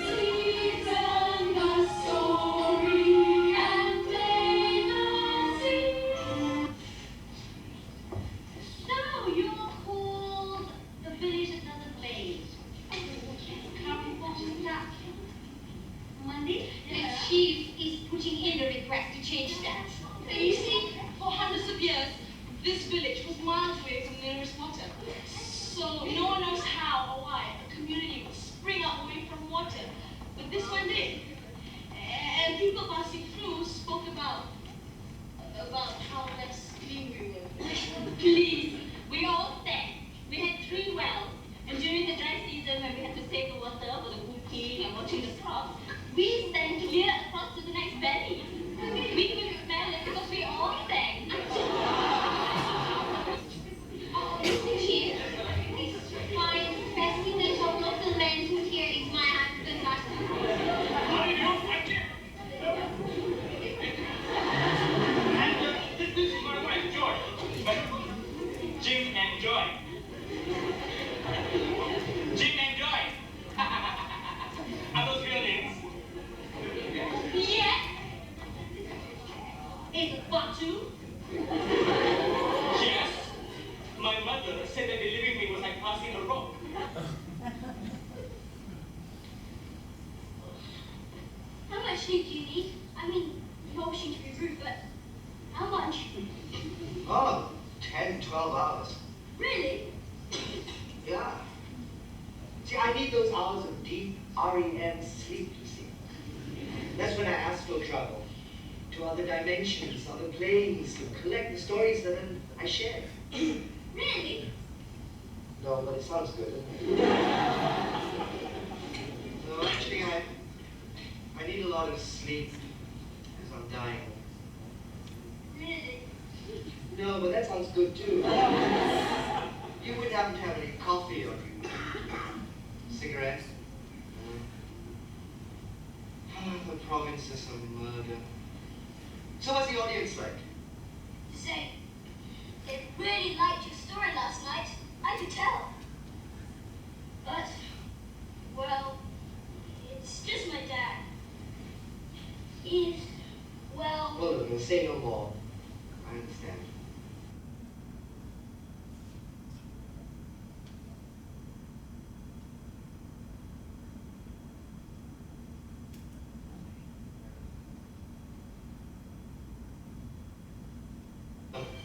Season the story and plant the seed. Now you're called the village that doesn't blaze. Come, what's that? Monday? The chief is putting in a request to change that. You see, for hundreds of years, this village was miles away from the nearest water. So no one knows how or why a community would spring up away from water. But this one did. And people passing through spoke about how less clean we were. Please, we all sang. We had 3 wells. And during the dry season, when we had to save the water for the cooking and watching the crops, we sang clear across to the next valley. We could smell it because we all sang. Chief, this fine president of local land who's here is my husband, Master. And this is my wife, Joy. Jim and Joy. Jim and Joy. Are those real names? Yes. Is it Batu? Yes. My mother said that delivering me was like passing a rock. How much sleep do you need? I mean, you're wishing to be rude, but how much? Oh, 10, 12 hours. Really? Yeah. See, I need those hours of deep REM sleep, you see. That's when I astral travel to other dimensions, other planes, to collect the stories that I share. Really? No, but it sounds good. No, actually, I need a lot of sleep because I'm dying. Really? No, but that sounds good too. You wouldn't happen to have any coffee or cigarettes? The province is a murder. So what's the audience like? To say, they really liked your story last night. I could tell. But, well, it's just my dad. He's, well... Well, no, say no more. I understand.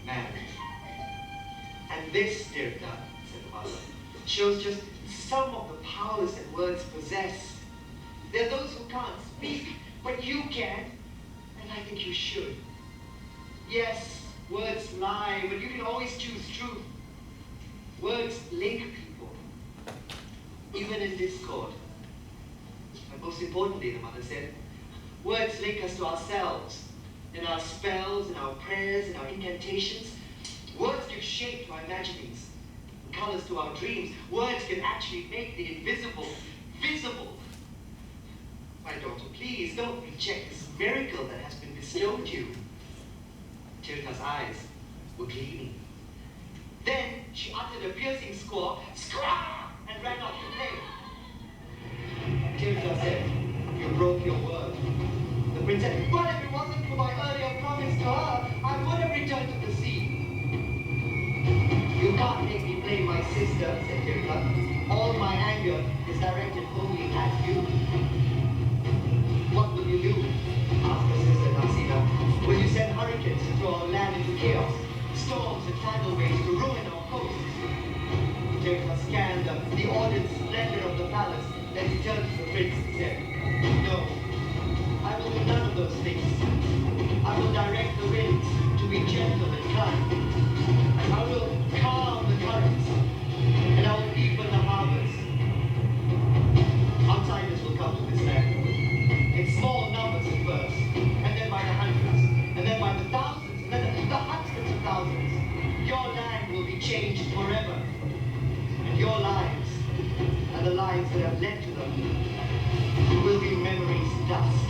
Man. And this, dear God, said the mother, shows just some of the powers that words possess. There are those who can't speak, but you can, and I think you should. Yes, words lie, but you can always choose truth. Words link people, even in discord. And most importantly, the mother said, words link us to ourselves. In our spells, in our prayers, in our incantations, words give shape to our imaginings, and colors to our dreams. Words can actually make the invisible visible. My daughter, please don't reject this miracle that has been bestowed you. Tirtha's eyes were gleaming. Then she uttered a piercing squall, "Scrah!" and ran off to play. Tirtha said, "You broke your word." The princess, "Well, if it wasn't for my earlier promise to her, I would have returned to the sea." "You can't make me blame my sister," said Tirtha. "All my anger is directed only at you." "What will you do?" asked her sister Nasina. "Will you send hurricanes to throw our land into chaos? Storms and tidal waves to ruin our coasts?" Tirtha scanned the ordered splendor of the palace, then he turned to the prince and said, "No. I will do none of those things. I will direct the winds to be gentle and kind. And I will calm the currents. And I will deepen the harbors. Outsiders will come to this land. In small numbers at first, and then by the hundreds, and then by the thousands, and then the hundreds of thousands. Your land will be changed forever. And your lives, and the lives that have led to them, will be memories dust."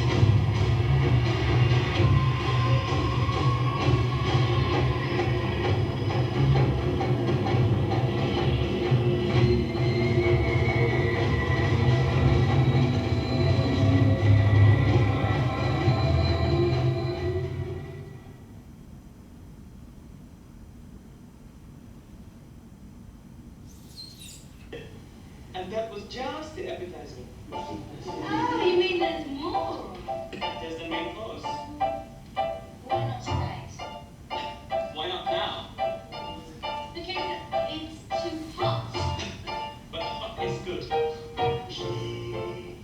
And that was just the appetizer. Oh, you mean there's more? There's the main course. Why not tonight? Why not now? Because it's too hot. But hot is good. Heat,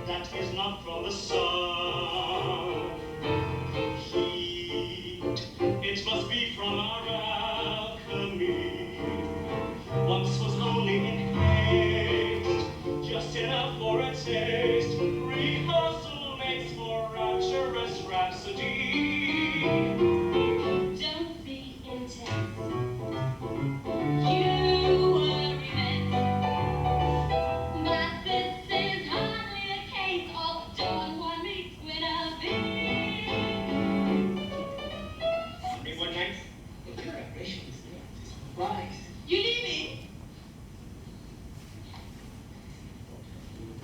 that is not from the sun. Heat, it must be from our alchemy. Once was only in haste, just enough for a taste. Rehearsal makes for rapturous rhapsody. Don't be intense. You were immense. But this is hardly a case of Don Juan meets Guinevere. Hey, one night. But your preparation is surprise. You leaving?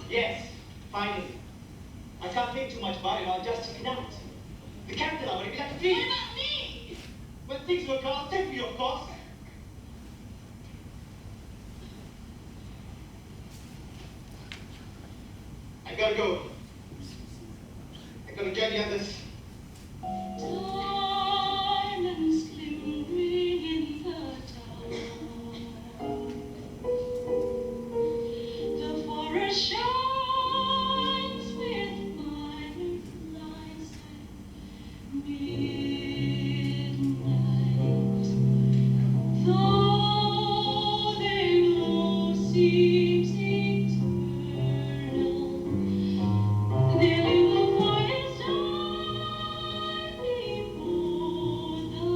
Yes, finally. I can't think too much about it, I'll just check it out. The captain already be like a What thief. about me? When things work out, take me, of course. I gotta go. I gotta join the others. Diamonds glimmering in the town. The forest shines with minor lights at midnight. Though their glow seems eternal, their little fires die before the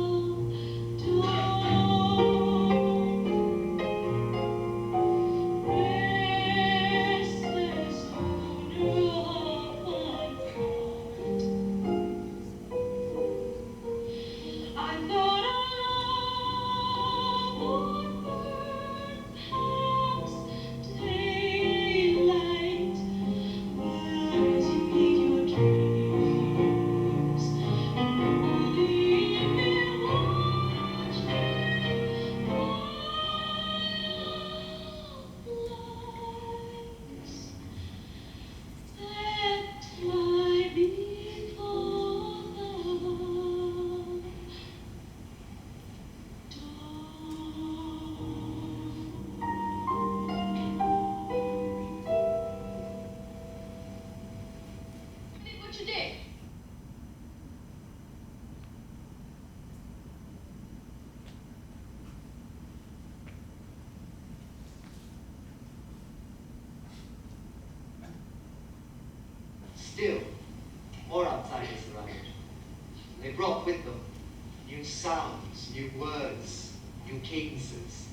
sounds, new words, new cadences.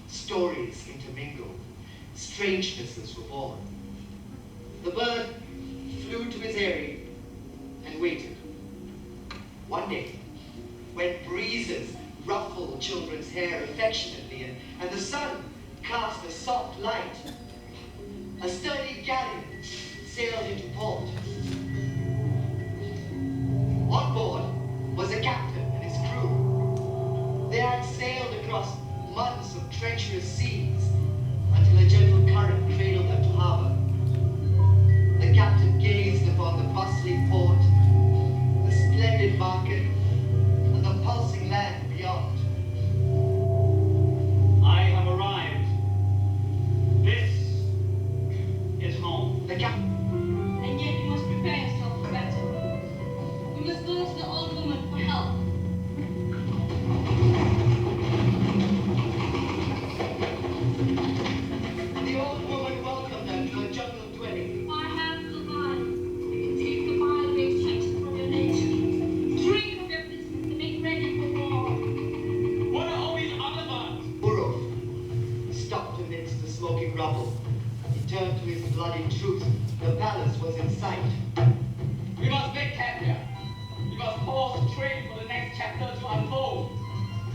Stories intermingled, strangenesses were born. The bird flew to his eyrie and waited. One day, when breezes ruffled children's hair affectionately and the sun cast a soft light, a sturdy galleon sailed into port. On board was a captain and his crew. They had sailed across months of treacherous seas until a gentle current cradled them to harbor. The captain gazed upon the bustling port, the splendid market, and the pulsing land beyond. I have arrived. This is home. The captain And yet you must prepare yourself for better. We must go to the old woman for help. The old woman welcomed them to a jungle dwelling. I have survived. Take the vile waves taken from your nature. Drink of your business and make ready for war. What are all these other ones? Burov stopped amidst the smoking rubble. He turned to his bloody truth. The palace was in sight. We must make camp here. We must pause the train for the next chapter to unfold.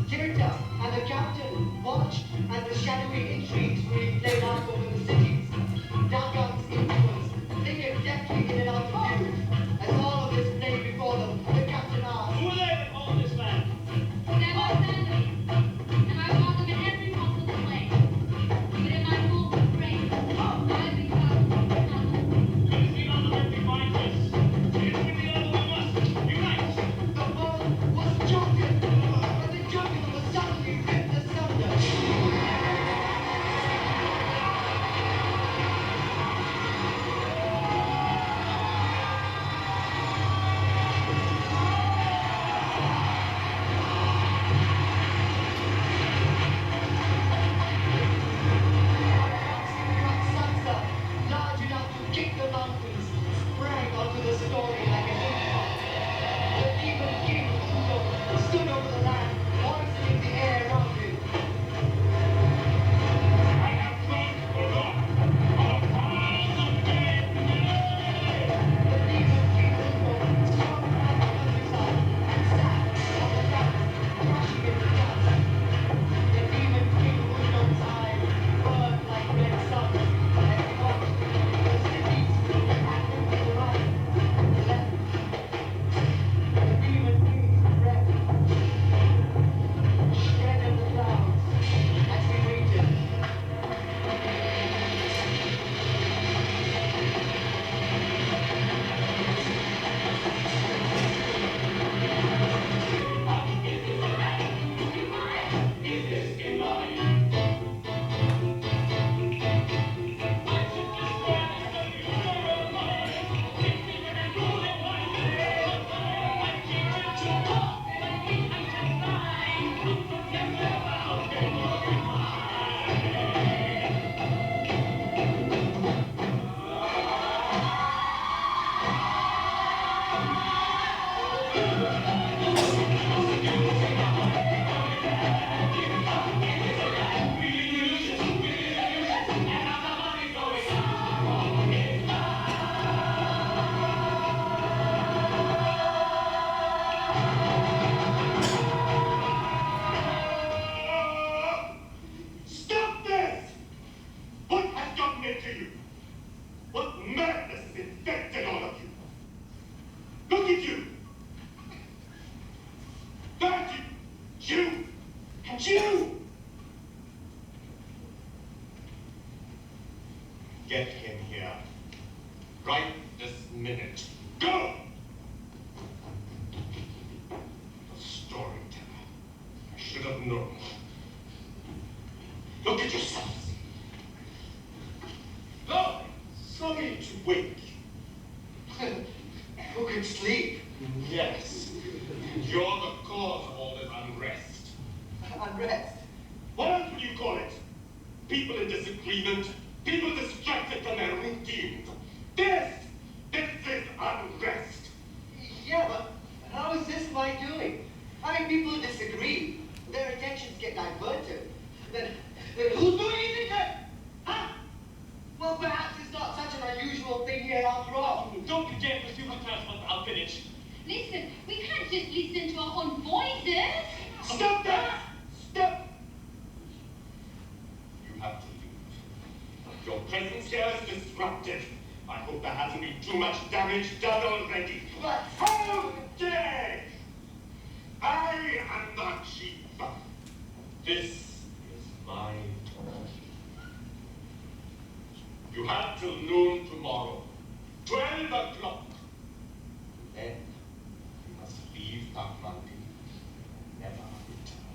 Kirta and the captain watched as the shadowy intrigues were played out over the cities. Dagan's influence lingered deftly in and out of view. As all of this played before them, the captain asked, Who are they that own this land? There was Sandy, and I saw them in every possible way. But in my full brain, I become nothing. It is not the empty mindless. It is with the other we must unite. the world was jolted, but the jungle was suddenly ripped asunder. Sansa, large enough to kick the mountains, sprang onto the story like an impulse. The demon king of Udo stood over the land, poisoning the air around him. I have brought the law of powers of death. The demon king of Udo struck around the countryside and sat on the ground, crushing it to dust. The demon king of Udo's eyes burned like red suns as he watched the cities attacking to the right, the left. The demon king's breath shredded the clouds as he waited. Stop this! What has gotten into you? What madness has infected all of you? Look at you! That you! And you! Get him here. Right this minute. Go! A storyteller. I should have known. Look at yourselves. Oh, sorry to wake. Who could sleep? Yes. You're the cause of all this unrest. Unrest. What else would you call it? People in disagreement, people distracted from their routines. This is unrest. Yeah, but how is this my doing? I mean, people disagree. Their attentions get diverted. Then who's doing anything then? Huh? Well, perhaps it's not such an unusual thing here after all. Don't begin with human transport. I'll finish. Listen, we can't just listen to our own voices. Stop that! Stop! You have to leave. Your presence here is disruptive. I hope there hasn't been too much damage done already. But How dare! I am the chief. This is my turn. You have till noon tomorrow. 12 o'clock. Then you must leave Kathmandu. Never return.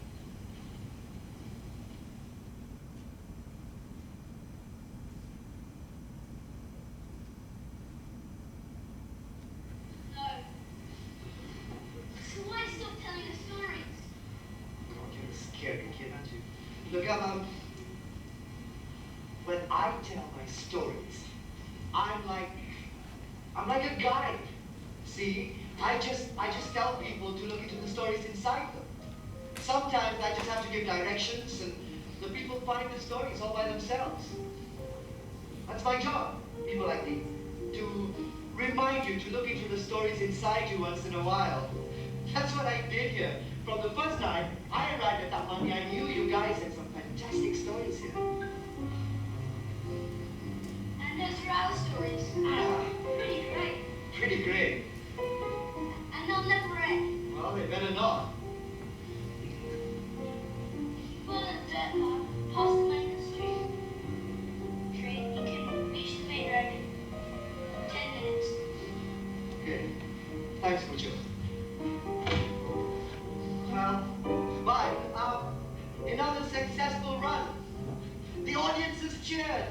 No. So why stop telling us stories? God, you're a scary kid, aren't you? Look, when I tell my stories, I'm like a guide. See, I just tell people to look into the stories inside them. Sometimes I just have to give directions, and the people find the stories all by themselves. That's my job, people like me, to remind you to look into the stories inside you once in a while. That's what I did here. From the first night I arrived at Kathmandu, I knew you guys had some fantastic stories here. And those are our stories. Pretty great. Pretty great. And they'll never end. Well, they better not. Follow the dirt path past the main street. Train, you can reach the main road in 10 minutes. Okay. Thanks, Mucho. Well, bye. Another successful run. The audience has cheered.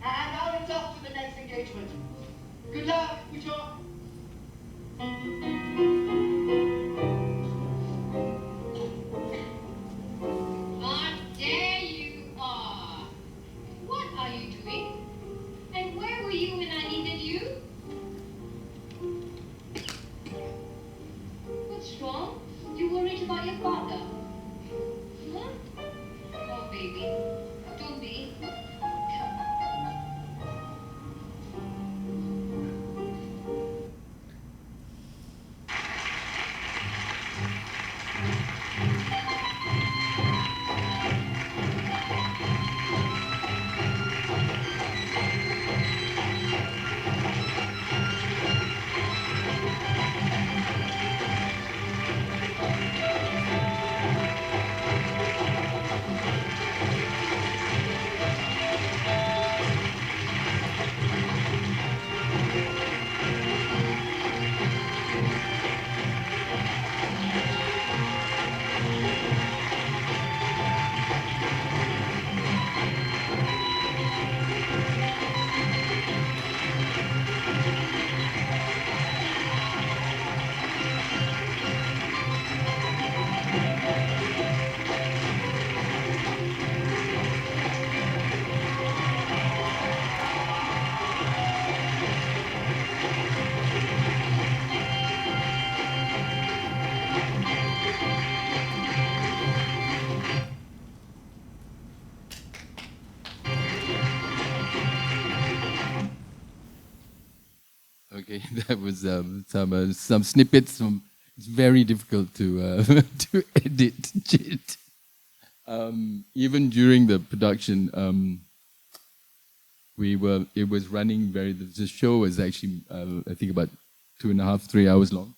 And now it's off to the next engagement. Good luck, Mucho. How dare you are! What are you doing? And where were you when I needed you? What's wrong? You worried about your father? Huh? Oh, baby. Don't be. Come. Okay, that was some snippets from. It's very difficult to to edit. Jit. Even during the production, it was running very. The show was actually I think about 2.5, 3 hours long,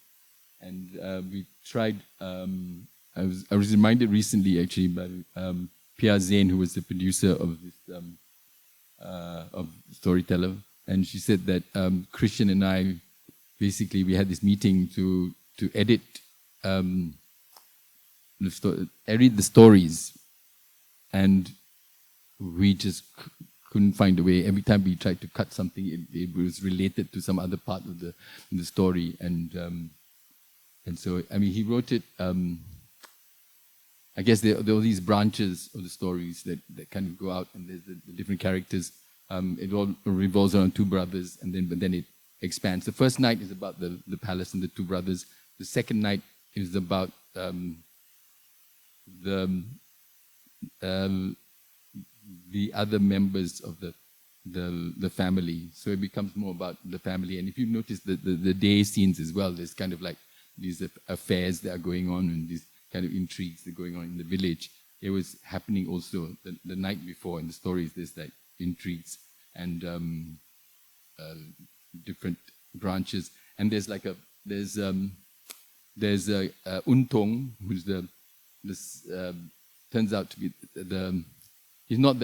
and we tried. I was reminded recently actually by Pia Zain, who was the producer of this of Storyteller. And she said that Christian and I, basically, we had this meeting to edit the stories, and we just couldn't find a way. Every time we tried to cut something, it was related to some other part of the story, and so I mean he wrote it. I guess there are all these branches of the stories that kind of go out, and there's the different characters. It all revolves around two brothers, but then it expands. The first night is about the palace and the two brothers. The second night is about the the other members of the family. So it becomes more about the family. And if you notice the day scenes as well, there's kind of like these affairs that are going on and these kind of intrigues that are going on in the village. It was happening also the night before in the stories. There's like intrigues and different branches. And there's like there's Untong, who's turns out to be he's not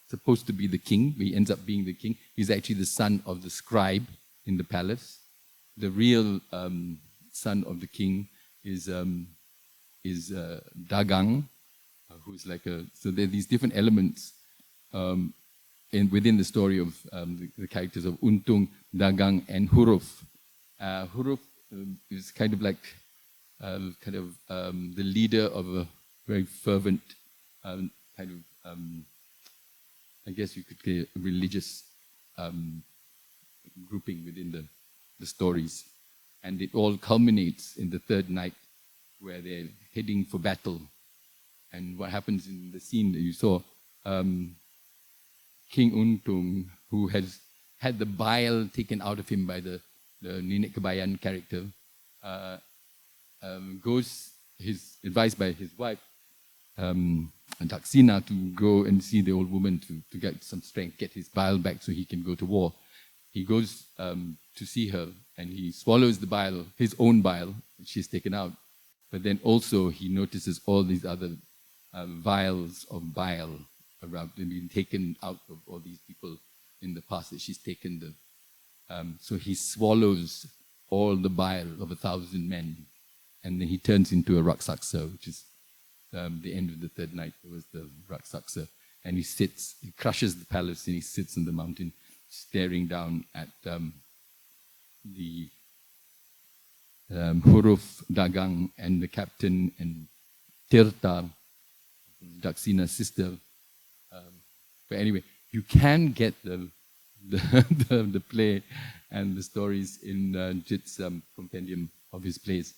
supposed to be the king, but he ends up being the king. He's actually the son of the scribe in the palace. The real son of the king is Dagang, who's like so there are these different elements within the story of the characters of Untung, Dagang, and Huruf. Huruf is kind of like the leader of a very fervent kind of I guess you could say a religious grouping within the stories. And it all culminates in the third night where they're heading for battle. And what happens in the scene that you saw, King Untung, who has had the bile taken out of him by the Nenek Kebayan character, he's advised by his wife, Daksina, to go and see the old woman to get some strength, get his bile back so he can go to war. He goes to see her and he swallows the bile, his own bile, which she's taken out. But then also he notices all these other vials of bile around, being taken out of all these people in the past that she's taken. So he swallows all the bile of 1,000 men, and then he turns into a Raksaksa, which is the end of the third night. It was the Raksaksa, and he crushes the palace, and he sits on the mountain, staring down at the Huruf, Dagang, and the captain, and Tirta, Daksina's sister. But anyway, you can get the play and the stories in Jit's compendium of his plays,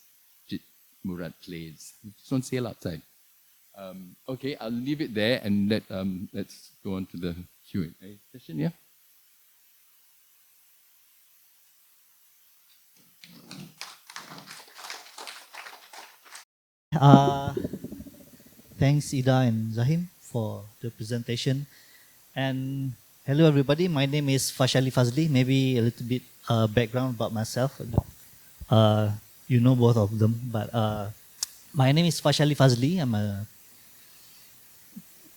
Jit Murad Plays. It's on sale outside. Okay, I'll leave it there and let's go on to the Q&A session, yeah? Thanks Ida and Zahim for the presentation. And hello everybody, my name is Fasyali Fadzly. Maybe a little bit background about myself. You know both of them, but my name is Fasyali Fadzly. I'm a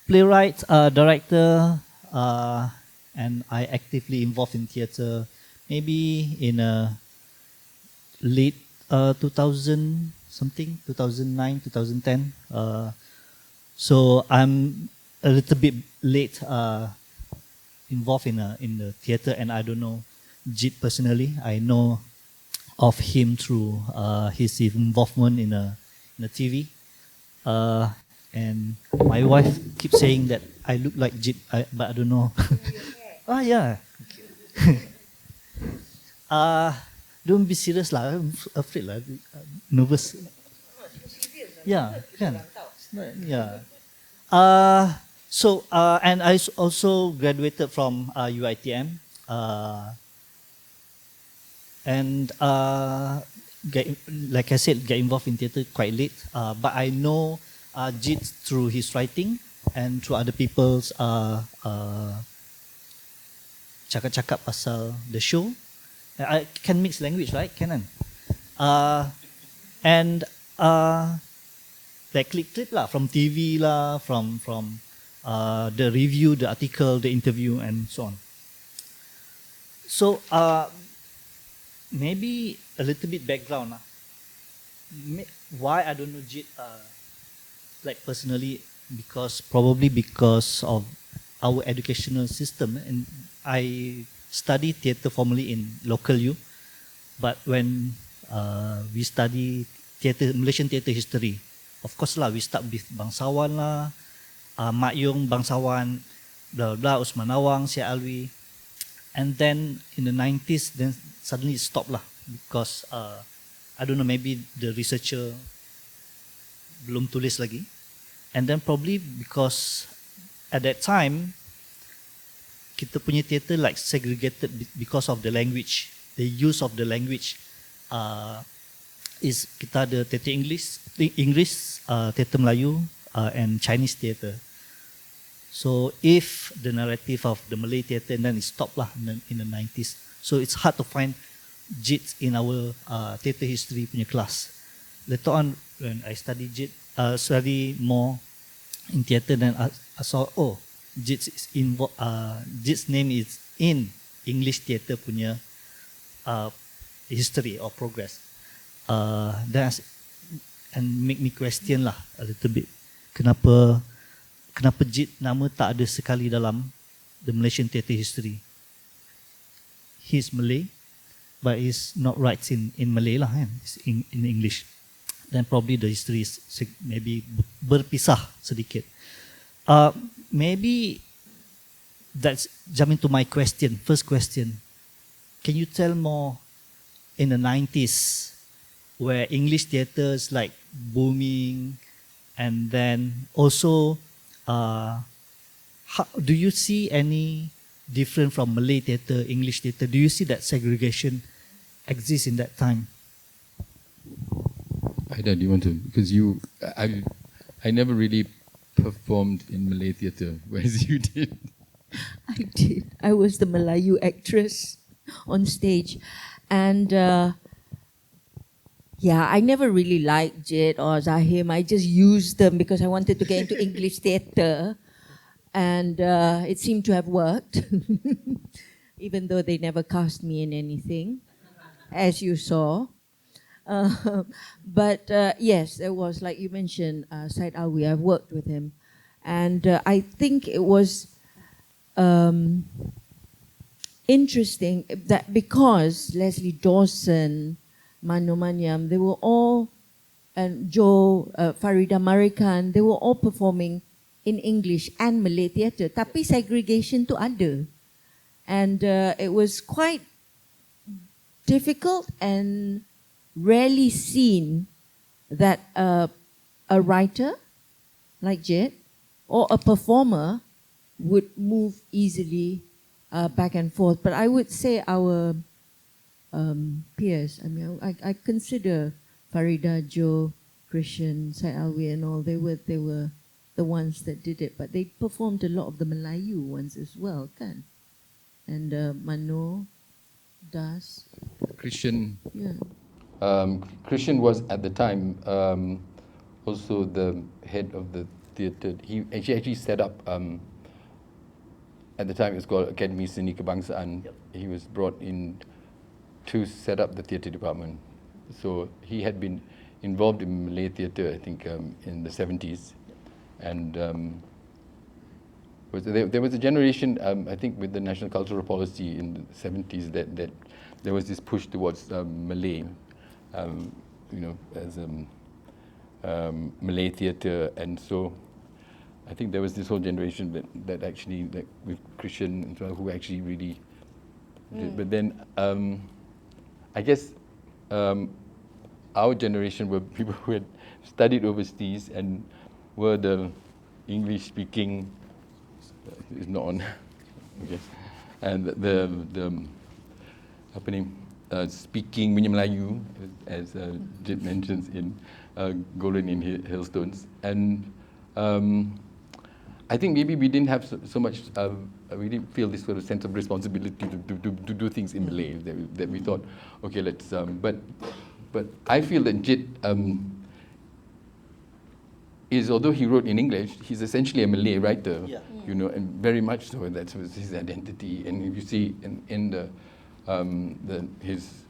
playwright, director, and I actively involved in theatre maybe in late 2000 something, 2009, 2010. So I'm a little bit late involved in the theatre, and I don't know Jit personally. I know of him through his involvement in a TV. And my wife keeps saying that I look like Jit, but I don't know. Oh yeah. Don't be serious lah. I'm afraid lah. Nervous. Yeah, can. Yeah. And I also graduated from UITM. Like I said, get involved in theatre quite late. But I know Jit through his writing and through other people's cakap-cakap pasal the show. I can mix language, right? Can that clip lah from TV lah, from the review, the article, the interview, and so on. So maybe a little bit background lah. Why I don't know Jit like personally, probably because of our educational system, and I study theatre formally in local U, but when we study theatre, Malaysian theatre history, of course lah, we start with bangsawan lah, Mak Yung, bangsawan, blah blah, Usman Awang, Syed Alwi, and then in the 90s, then suddenly it stopped lah, because I don't know, maybe the researcher belum tulis lagi. And then probably because at that time, kita punya theatre like segregated because of the language. The use of the language is kita ada theatre English, theatre Melayu, and Chinese theatre. So if the narrative of the Malay theatre, and then it stopped lah in the 90s. So it's hard to find Jit in our theatre history punya class. Later on, when I study Jit, study more in theatre, then I saw, oh, Jit's name is in English theatre punya history or progress. And make me question lah a little bit. Kenapa Jit nama tak ada sekali dalam the Malaysian theatre history? He's Malay, but he's not writes in Malay lah, kan? It's in English. Then probably the history is maybe berpisah sedikit. Maybe that's jumping to my question, first question. Can you tell more in the 90s where English theatre is like booming, and then also do you see any different from Malay theatre, English theatre? Do you see that segregation exists in that time? Aida, do you want to? Because I never really performed in Malay theatre, whereas you did. I did. I was the Melayu actress on stage. And yeah, I never really liked Jit or Zahim. I just used them because I wanted to get into English theatre. And it seemed to have worked, even though they never cast me in anything, as you saw. But yes, there was, like you mentioned, Syed Alwi. I've worked with him. And I think it was interesting that because Leslie Dawson, Mano Manyam, they were all, and Joe, Farida Marikan, they were all performing in English and Malay theatre. Tapi segregation tu ada. And it was quite difficult and rarely seen that a writer like Jit or a performer would move easily back and forth. But I would say our peers, I mean, I consider Farida, Joe, Christian, Syed Alwi and all, they were the ones that did it. But they performed a lot of the Melayu ones as well, kan? And Mano, Das. Christian. Yeah. Christian was at the time also the head of the theatre. He actually set up, at the time it was called Academy Seni Kebangsaan. Yep. He was brought in to set up the theatre department. So he had been involved in Malay theatre, I think, in the 70s. And there was a generation, I think, with the National Cultural Policy in the 70s that there was this push towards Malay, as Malay theatre, and so I think there was this whole generation that actually, like with Christian and so, who actually really did. But then I guess our generation were people who had studied overseas and were the English-speaking, is not on, okay, and the speaking punya Melayu, as Jit mentions in Golden in Hailstones. And I think maybe we didn't have so much, we didn't feel this sort of sense of responsibility to do things in Malay, that we thought, okay, let's, but I feel that Jit is, although he wrote in English, he's essentially a Malay writer, yeah. And very much so, that was his identity. And if you see in his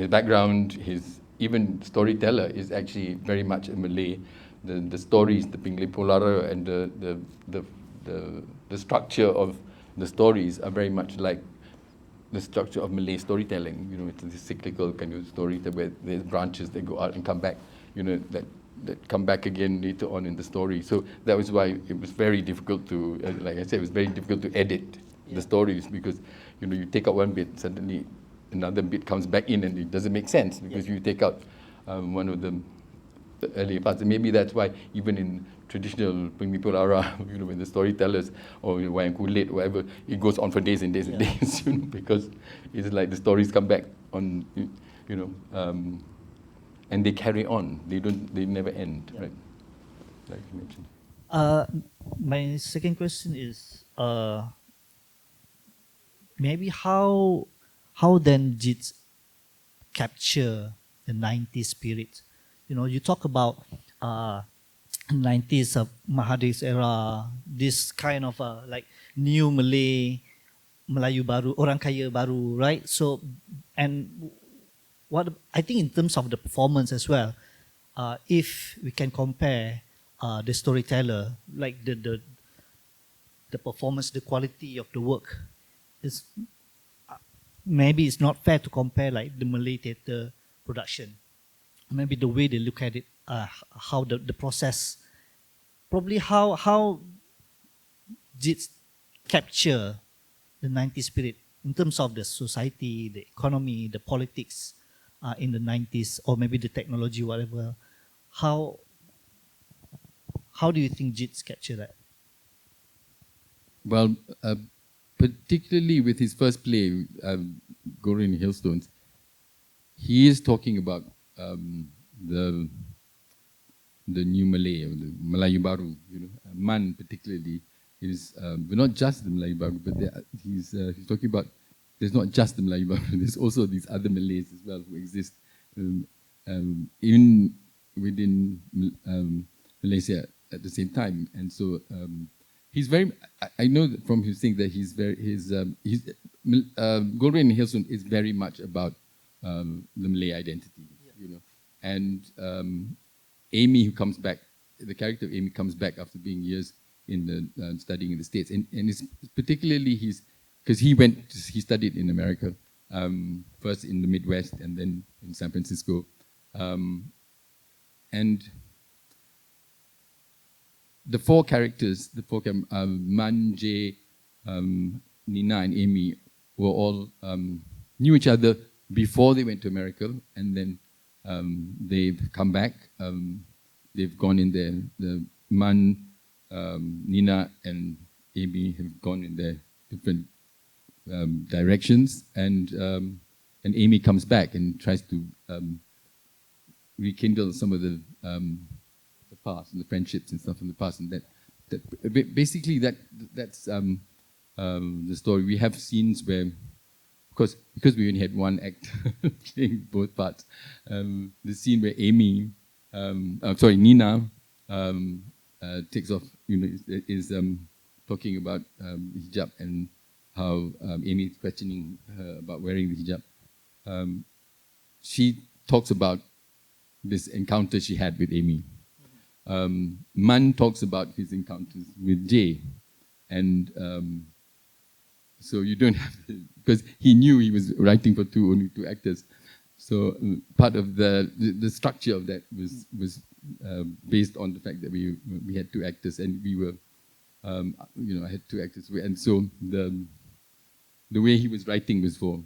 background, his even storyteller is actually very much a Malay. The stories, the Pinglai Polara, and the structure of the stories are very much like the structure of Malay storytelling. It's this cyclical kind of story where there's branches that go out and come back. That come back again later on in the story. So that was why it was very difficult to, like I said, it was very difficult to edit the stories, because you take out one bit, suddenly another bit comes back in and it doesn't make sense, because you take out one of the the earlier parts. And maybe that's why even in traditional Penglimpur Ara, when the storytellers or Wayang Kulit, whatever, it goes on for days and days and days, because it's like the stories come back on, and they carry on. They never end, right? Like you mentioned. My second question is maybe how then Jit capture the 90s spirit? You talk about 90s Mahathir's era, this kind of like new Malay, Melayu baru, orang kaya baru, right? So, and what I think in terms of the performance as well, if we can compare the storyteller, like the performance, the quality of the work, is maybe it's not fair to compare like the Malay theatre production. Maybe the way they look at it, how the process, probably how Jit capture the 90s spirit in terms of the society, the economy, the politics in the 90s, or maybe the technology, whatever. How do you think Jit capture that? Well, particularly with his first play, Golden Hailstones, he is talking about the new Malay, or the Melayu Baru. Man particularly is not just the Melayu Baru, but he's talking about there's not just the Melayu Baru. There's also these other Malays as well who exist within Malaysia at the same time, and so. He's very. I know from his thing that Golden Hailstone is very much about the Malay identity, And Amy, who comes back, the character of Amy comes back after being years in the studying in the States, and it's particularly because he studied in America, first in the Midwest and then in San Francisco, and. The four characters, Man, Jay, Nina, and Amy, were all knew each other before they went to America, and then they've come back. They've gone in there. The Man, Nina, and Amy have gone in their different directions, and Amy comes back and tries to rekindle some of the past and the friendships and stuff from the past, and that basically that's the story. We have scenes where, because we only had one act playing both parts, the scene where Nina takes off, is talking about hijab and how Amy is questioning her about wearing the hijab. She talks about this encounter she had with Amy. Man talks about his encounters with Jay, and so you don't have to, because he knew he was writing for only two actors. So part of the structure of that was based on the fact that we had two actors, and we were, I had two actors, and so the way he was writing was for.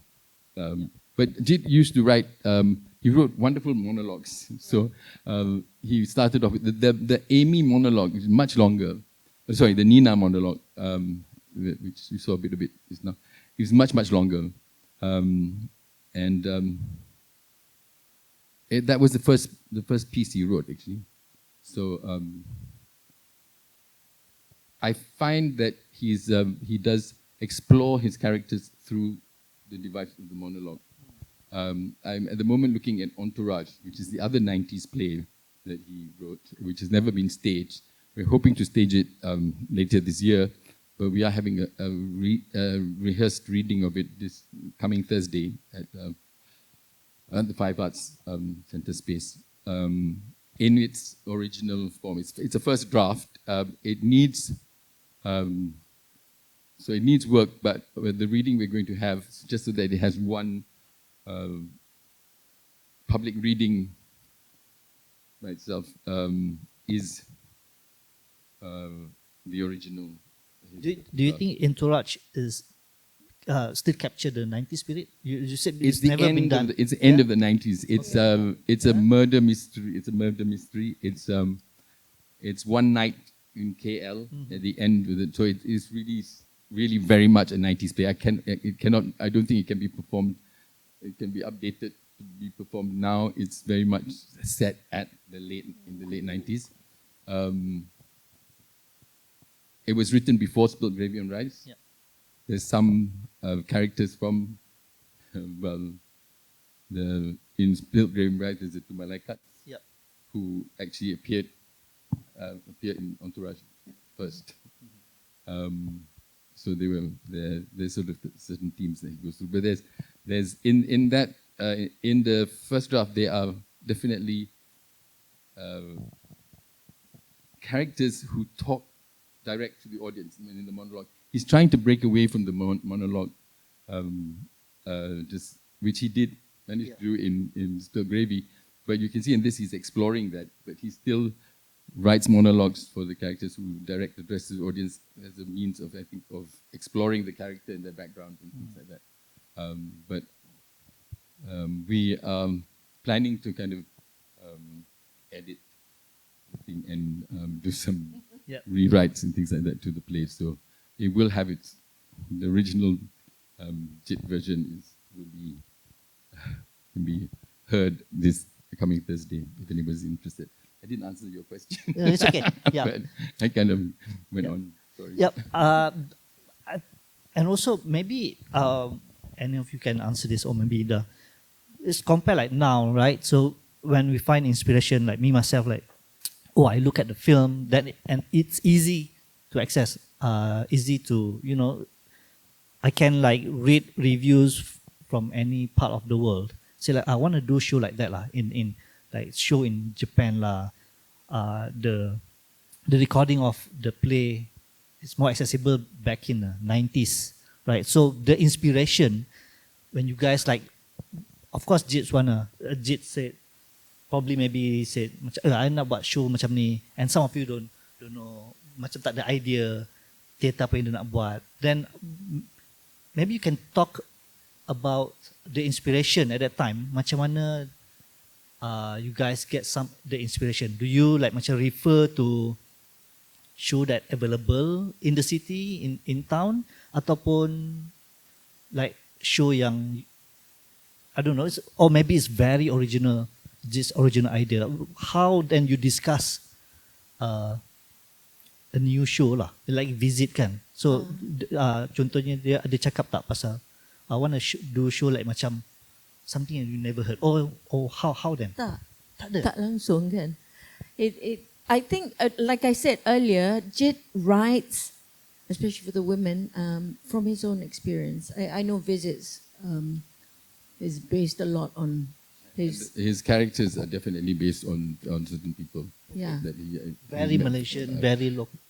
But Jit used to write. He wrote wonderful monologues. So he started off with the Amy monologue, is much longer. Sorry, the Nina monologue, which you saw a bit of it just now, is much longer. That was the first piece he wrote, actually. So I find that he does explore his characters through the device of the monologue. I'm at the moment looking at Entourage, which is the other 90s play that he wrote, which has never been staged. We're hoping to stage it later this year, but we are having a rehearsed reading of it this coming Thursday at the Five Arts Center space. In its original form, it's a first draft. It needs work, but the reading we're going to have, just so that it has one public reading by itself, is the original. Do you think Entourage still capture the 90s spirit? You said It's it's the never been end. done. It's the end of the 90s. It's a murder mystery. It's a murder mystery. It's one night in KL at the end with it. So it is really very much a 90s play. I don't think it can be performed. It can be updated to be performed now. It's very much set in the late 90s. It was written before Spilled Gravy and Rice. Yeah. There's some characters from, in Spilled Gravy and Rice, there's the two Malaikat who actually appeared in Entourage first. So there's sort of certain themes that he goes through. But there's in the first draft, there are definitely characters who talk direct to the audience in the monologue. He's trying to break away from the monologue, which he did manage to do in Spilled Gravy. But you can see in this he's exploring that, but he still writes monologues for the characters who direct address to the audience as a means of, I think, of exploring the character and their background and things like that. But we are planning to kind of edit the thing and do some rewrites and things like that to the play. So it will have the original Jit version can be heard this coming Thursday if anybody's interested. I didn't answer your question. No, it's okay. Yeah. But I kind of went on. Sorry. Yep. And also maybe any of you can answer this, or maybe it's compare like now, right? So when we find inspiration, like me myself, like, I look at the film and it's easy to access, easy to, I can like read reviews from any part of the world. Say like, I want to do show like that lah, in like show in Japan lah. The recording of the play is more accessible back in the 90s, right? So the inspiration, when you guys like, of course Jit said, probably maybe said, I nak buat show macam ni, and some of you don't know, macam tak ada idea theatre apa yang dia nak buat. Then maybe you can talk about the inspiration at that time. Macam mana you guys get the inspiration? Do you like macam refer to show that available in the city, in town, ataupun like show yang I don't know, or maybe it's very original, just original idea. How then you discuss a new show lah, like visit kan? So contohnya dia cakap tak pasal I want to do show like macam something you never heard. Oh, how then? Tak langsung kan. I think, like I said earlier, Jit writes, especially for the women, from his own experience. I know Visits is based a lot on his characters are definitely based on certain people. Yeah. That very Malaysian, very local.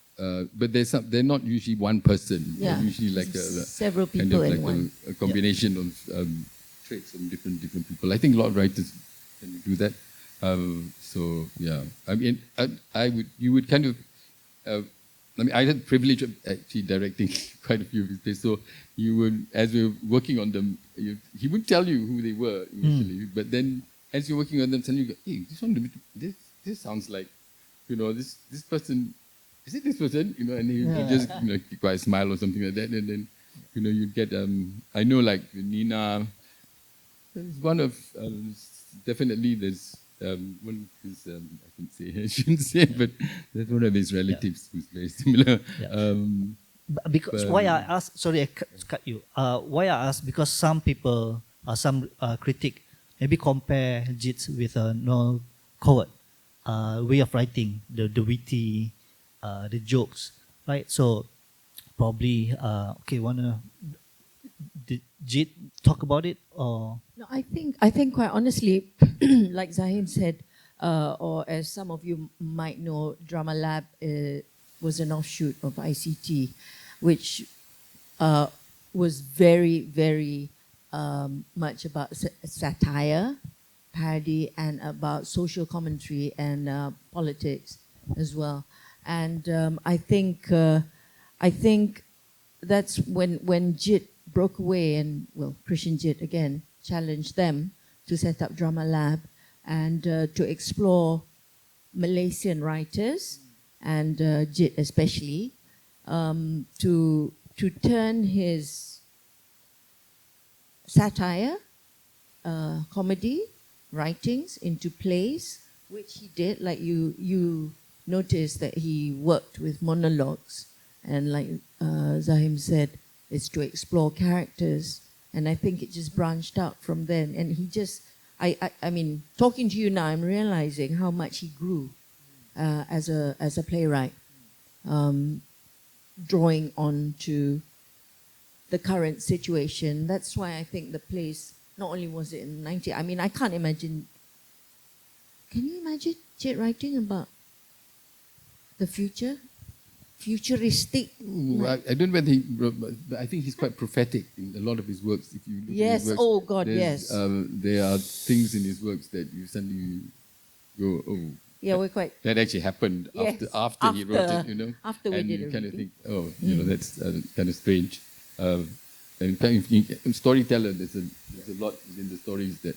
But they're not usually one person. Yeah. They're usually like several kind people of in like one. a combination of traits from different people. I think a lot of writers can do that. So yeah, I mean, you would kind of. I mean, I had the privilege of actually directing quite a few of his plays. So you would, as we were working on them, he would tell you who they were initially, but then as you're working on them, suddenly you go, hey, this sounds like, this person. Is it this person? And he just quite smile or something like that, and then you get I know like Nina. There's one of definitely there's one who's I can say I shouldn't say, but there's one of his relatives who's very similar. Yeah. Because why I ask? Sorry, I cut you. Why I ask? Because some people, some critic, maybe compare Jit with Noel Coward way of writing, the witty. The jokes, right? So probably did Jit talk about it or? No, I think quite honestly, like Zahim said, or as some of you might know, Drama Lab was an offshoot of ICT, which was very, very much about satire, parody, and about social commentary and politics as well. And I think that's when Jit broke away and, well, Christian Jit again challenged them to set up Drama Lab and to explore Malaysian writers and Jit especially to turn his satire, comedy writings into plays, which he did. Like you noticed that he worked with monologues, and like Zahim said, it's to explore characters. And I think it just branched out from then. And he just, I mean, talking to you now, I'm realizing how much he grew as a playwright, drawing on to the current situation. That's why I think the plays, not only was it in the 90s, I mean, I can't imagine, can you imagine Jit writing about the future? Futuristic? I don't know whether he wrote, but I think he's quite prophetic in a lot of his works. If you look at his works, oh God, yes. There are things in his works that you suddenly go, oh, yeah, we're quite. that actually happened Yes, after he wrote it, you know. after we and did you kind of everything. think, oh, you know, that's kind of strange. And kind of, storyteller, there's a lot in the stories that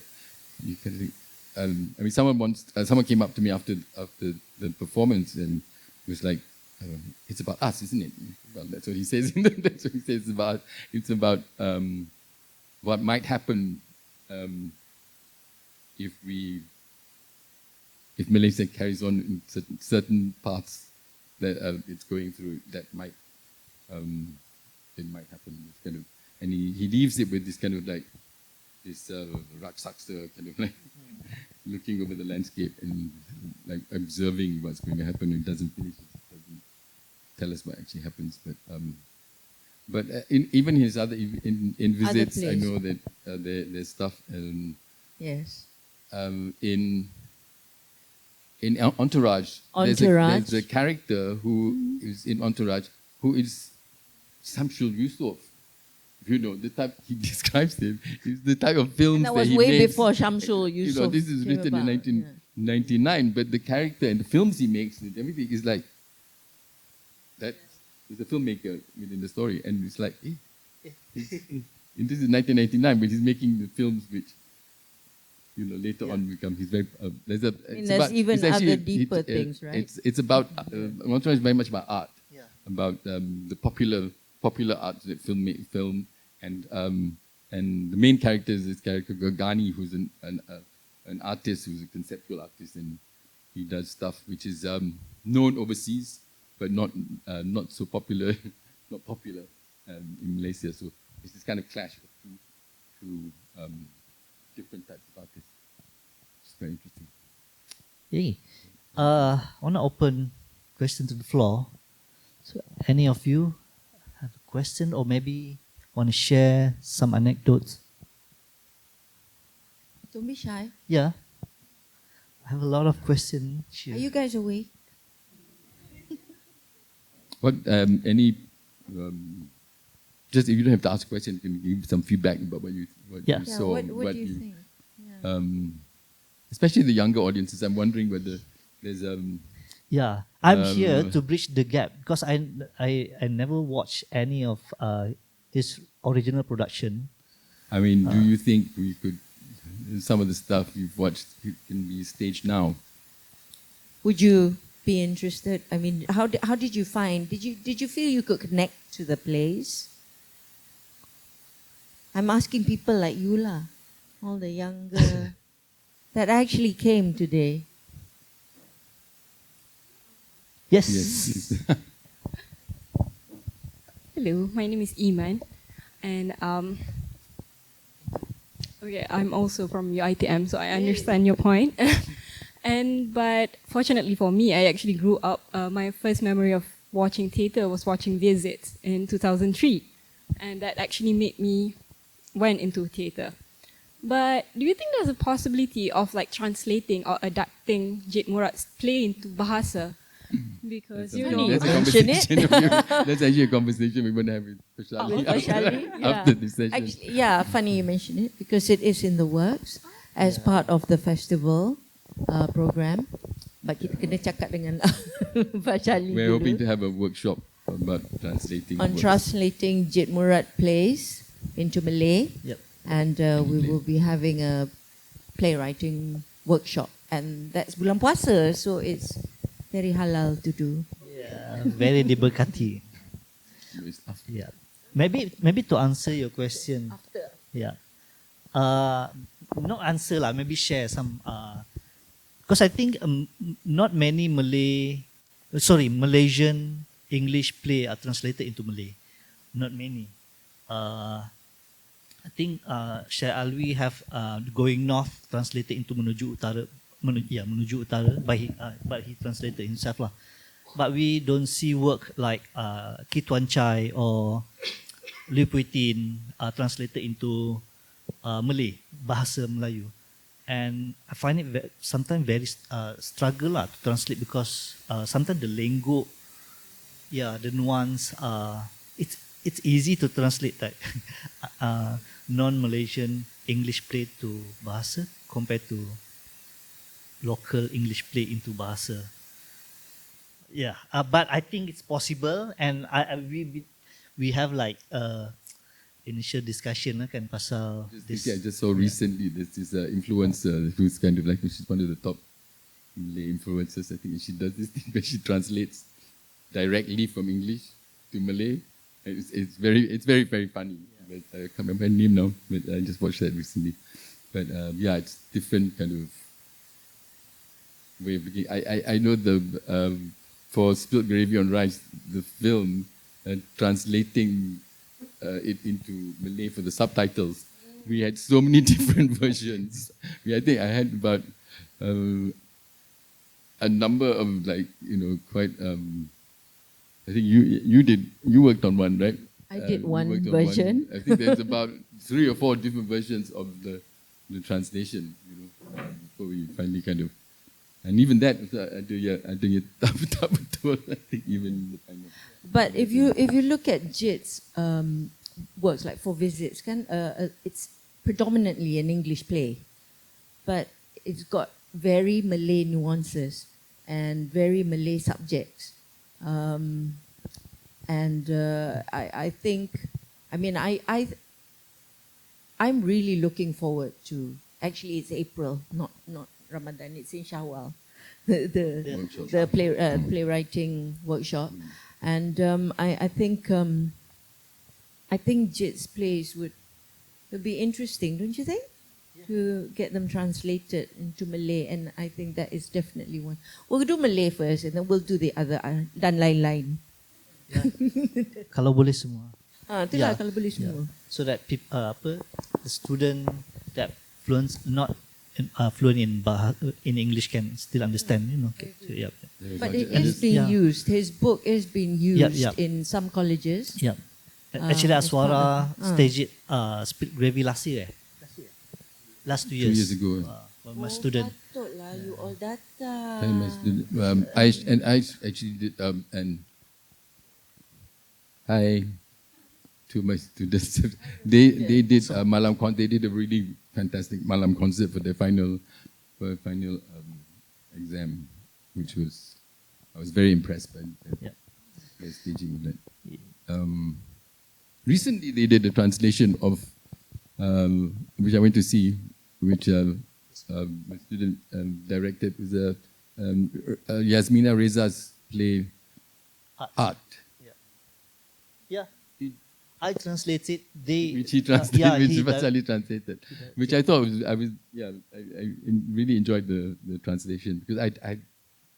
you can think. I mean, someone came up to me after the performance and was like, "It's about us, isn't it?" Well, that's what he says. That's what he says. It's about what might happen if Malaysia carries on in certain paths that it's going through. That might it might happen. This kind of, and he leaves it with this kind of like this Raksaksa kind of like looking over the landscape and like observing what's going to happen. And doesn't finish it. Doesn't tell us what actually happens. But even his other in visits, I know that there's stuff. Yes. In Entourage, there's a character who is in Entourage who is Samshul Yusuf. You know, the type he describes him is the type of films that was he way makes. before Shamsul Yusuf. You know, this is written in 1999, but the character and the films he makes and everything is like that. He's a filmmaker within the story, and it's like, and this is 1999, but he's making the films which, you know, later on become. He's very. There's even other deeper things, right? It's about. Entourage is very much about art. Yeah. About the popular art that film and the main character is this character Gagani, who's an artist, who's a conceptual artist, and he does stuff which is known overseas but not so popular, not popular in Malaysia. So it's this kind of clash of two different types of artists. It's very interesting. Yay. I want to open question to the floor. So any of you have a question or maybe want to share some anecdotes? Don't be shy. Yeah. I have a lot of questions here. Are you guys awake? What any just if you don't have to ask a question, you can give some feedback about what you saw. What do you think? Yeah. Especially the younger audiences, I'm wondering whether there's Yeah, I'm here to bridge the gap because I never watched any of his original production. I mean, do you think we could some of the stuff you've watched can be staged now? Would you be interested? I mean, how did you find? Did you feel you could connect to the plays? I'm asking people like you lah, all the younger that actually came today. Yes. Yes. Hello, my name is Iman, and okay, I'm also from UITM, so I understand your point. But fortunately for me, I actually grew up. My first memory of watching theatre was watching Visits in 2003, and that actually made me went into theatre. But do you think there's a possibility of like translating or adapting Jit Murad's play into Bahasa? Because that's a conversation. That's actually a conversation we're going to have with Fasyali after this session. Actually, yeah, funny you mention it because it is in the works as part of the festival program. But kita kena cakap dengan Fasyali. We're hoping to have a workshop about translating. Translating Jit Murad plays into Malay. Yep. And we will be having a playwriting workshop. And that's bulan puasa, so it's very halal to do. Yeah, very diberkati. Yeah. Maybe to answer your question. After. Yeah. Not answer lah. Maybe share some. Because I think not many Malaysian English play are translated into Malay. Not many. I think Syed Alwi have Going North translated into Menuju Utara. Menuju Utara. But he translated himself lah. But we don't see work like Ki Tuan Chai or Lui Pui Tin translated into Malay, Bahasa Melayu. And I find it sometimes very struggle lah to translate because sometimes the lingo, the nuance, it's easy to translate that non-Malaysian English play to Bahasa compared to local English play into Bahasa. Yeah, but I think it's possible, and we have like initial discussion kan pasal this. I just saw recently this influencer who's kind of like she's one of the top Malay influencers. I think she does this thing where she translates directly from English to Malay. It's very funny. But I can't remember her name now, but I just watched that recently. But it's different kind of way of looking. I know for Spilled Gravy on Rice, the film, translating it into Malay for the subtitles, we had so many different versions. I think I had about a number of quite. I think you worked on one, right? I did one version. I think there's about 3 or 4 different versions of the translation, before we finally kind of. And even that, I think even the final. But if you look at Jit's works, like For Visits, it's predominantly an English play, but it's got very Malay nuances and very Malay subjects. I think, I'm really looking forward to. Actually, it's April, not Ramadan. It's in Shawwal, the playwriting workshop, and I think Jit's plays would be interesting, don't you think? Yeah. To get them translated into Malay, and I think that is definitely one. We'll do Malay first, and then we'll do the other dan lain-lain. Yeah. Kalau boleh semua. Itulah kalau boleh semua. Yeah. So that the student that not fluent in English can still understand, Okay. So, But it is being used. His book is being used in some colleges. Yeah. Actually, Aswara staged it Spilled Gravy last year. Last 2 years. 2 years ago. My student. Patutlah you all datang. My student. I actually did and hi to my students. They did malam concert. They did a really fantastic malam concert for their final exam, which I was very impressed by their staging of that. Recently, they did a translation of which I went to see, which my student directed. It was Yasmina Reza's play Art. Yeah. I translated. Which he translated, which Fasyali translated, which I thought I really enjoyed the translation, because I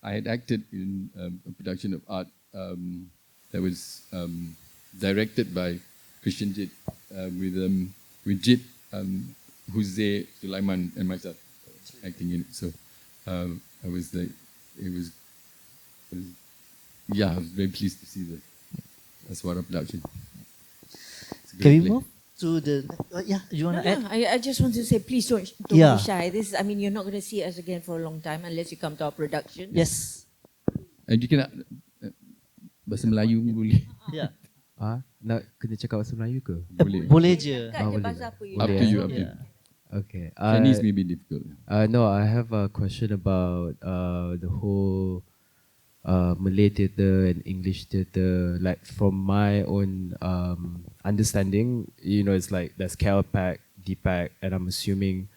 had acted in a production of Art that was directed by Christian Jit with Jit, Huze, Sulaiman, and myself acting in it. So I was very pleased to see the Aswara production. Can we move to the? You want to add? I just want to say, please don't be shy. You're not going to see us again for a long time unless you come to our production. Yes. And you can bahasa Melayu boleh. Yeah. Nak kena cakap bahasa Melayu ke? Boleh. Boleh je. Up to you. Okay. Chinese may be difficult. No, I have a question about the whole Malay theatre and English theatre. Like from my own understanding, you know, it's like there's Calpac, DPAC, and I'm assuming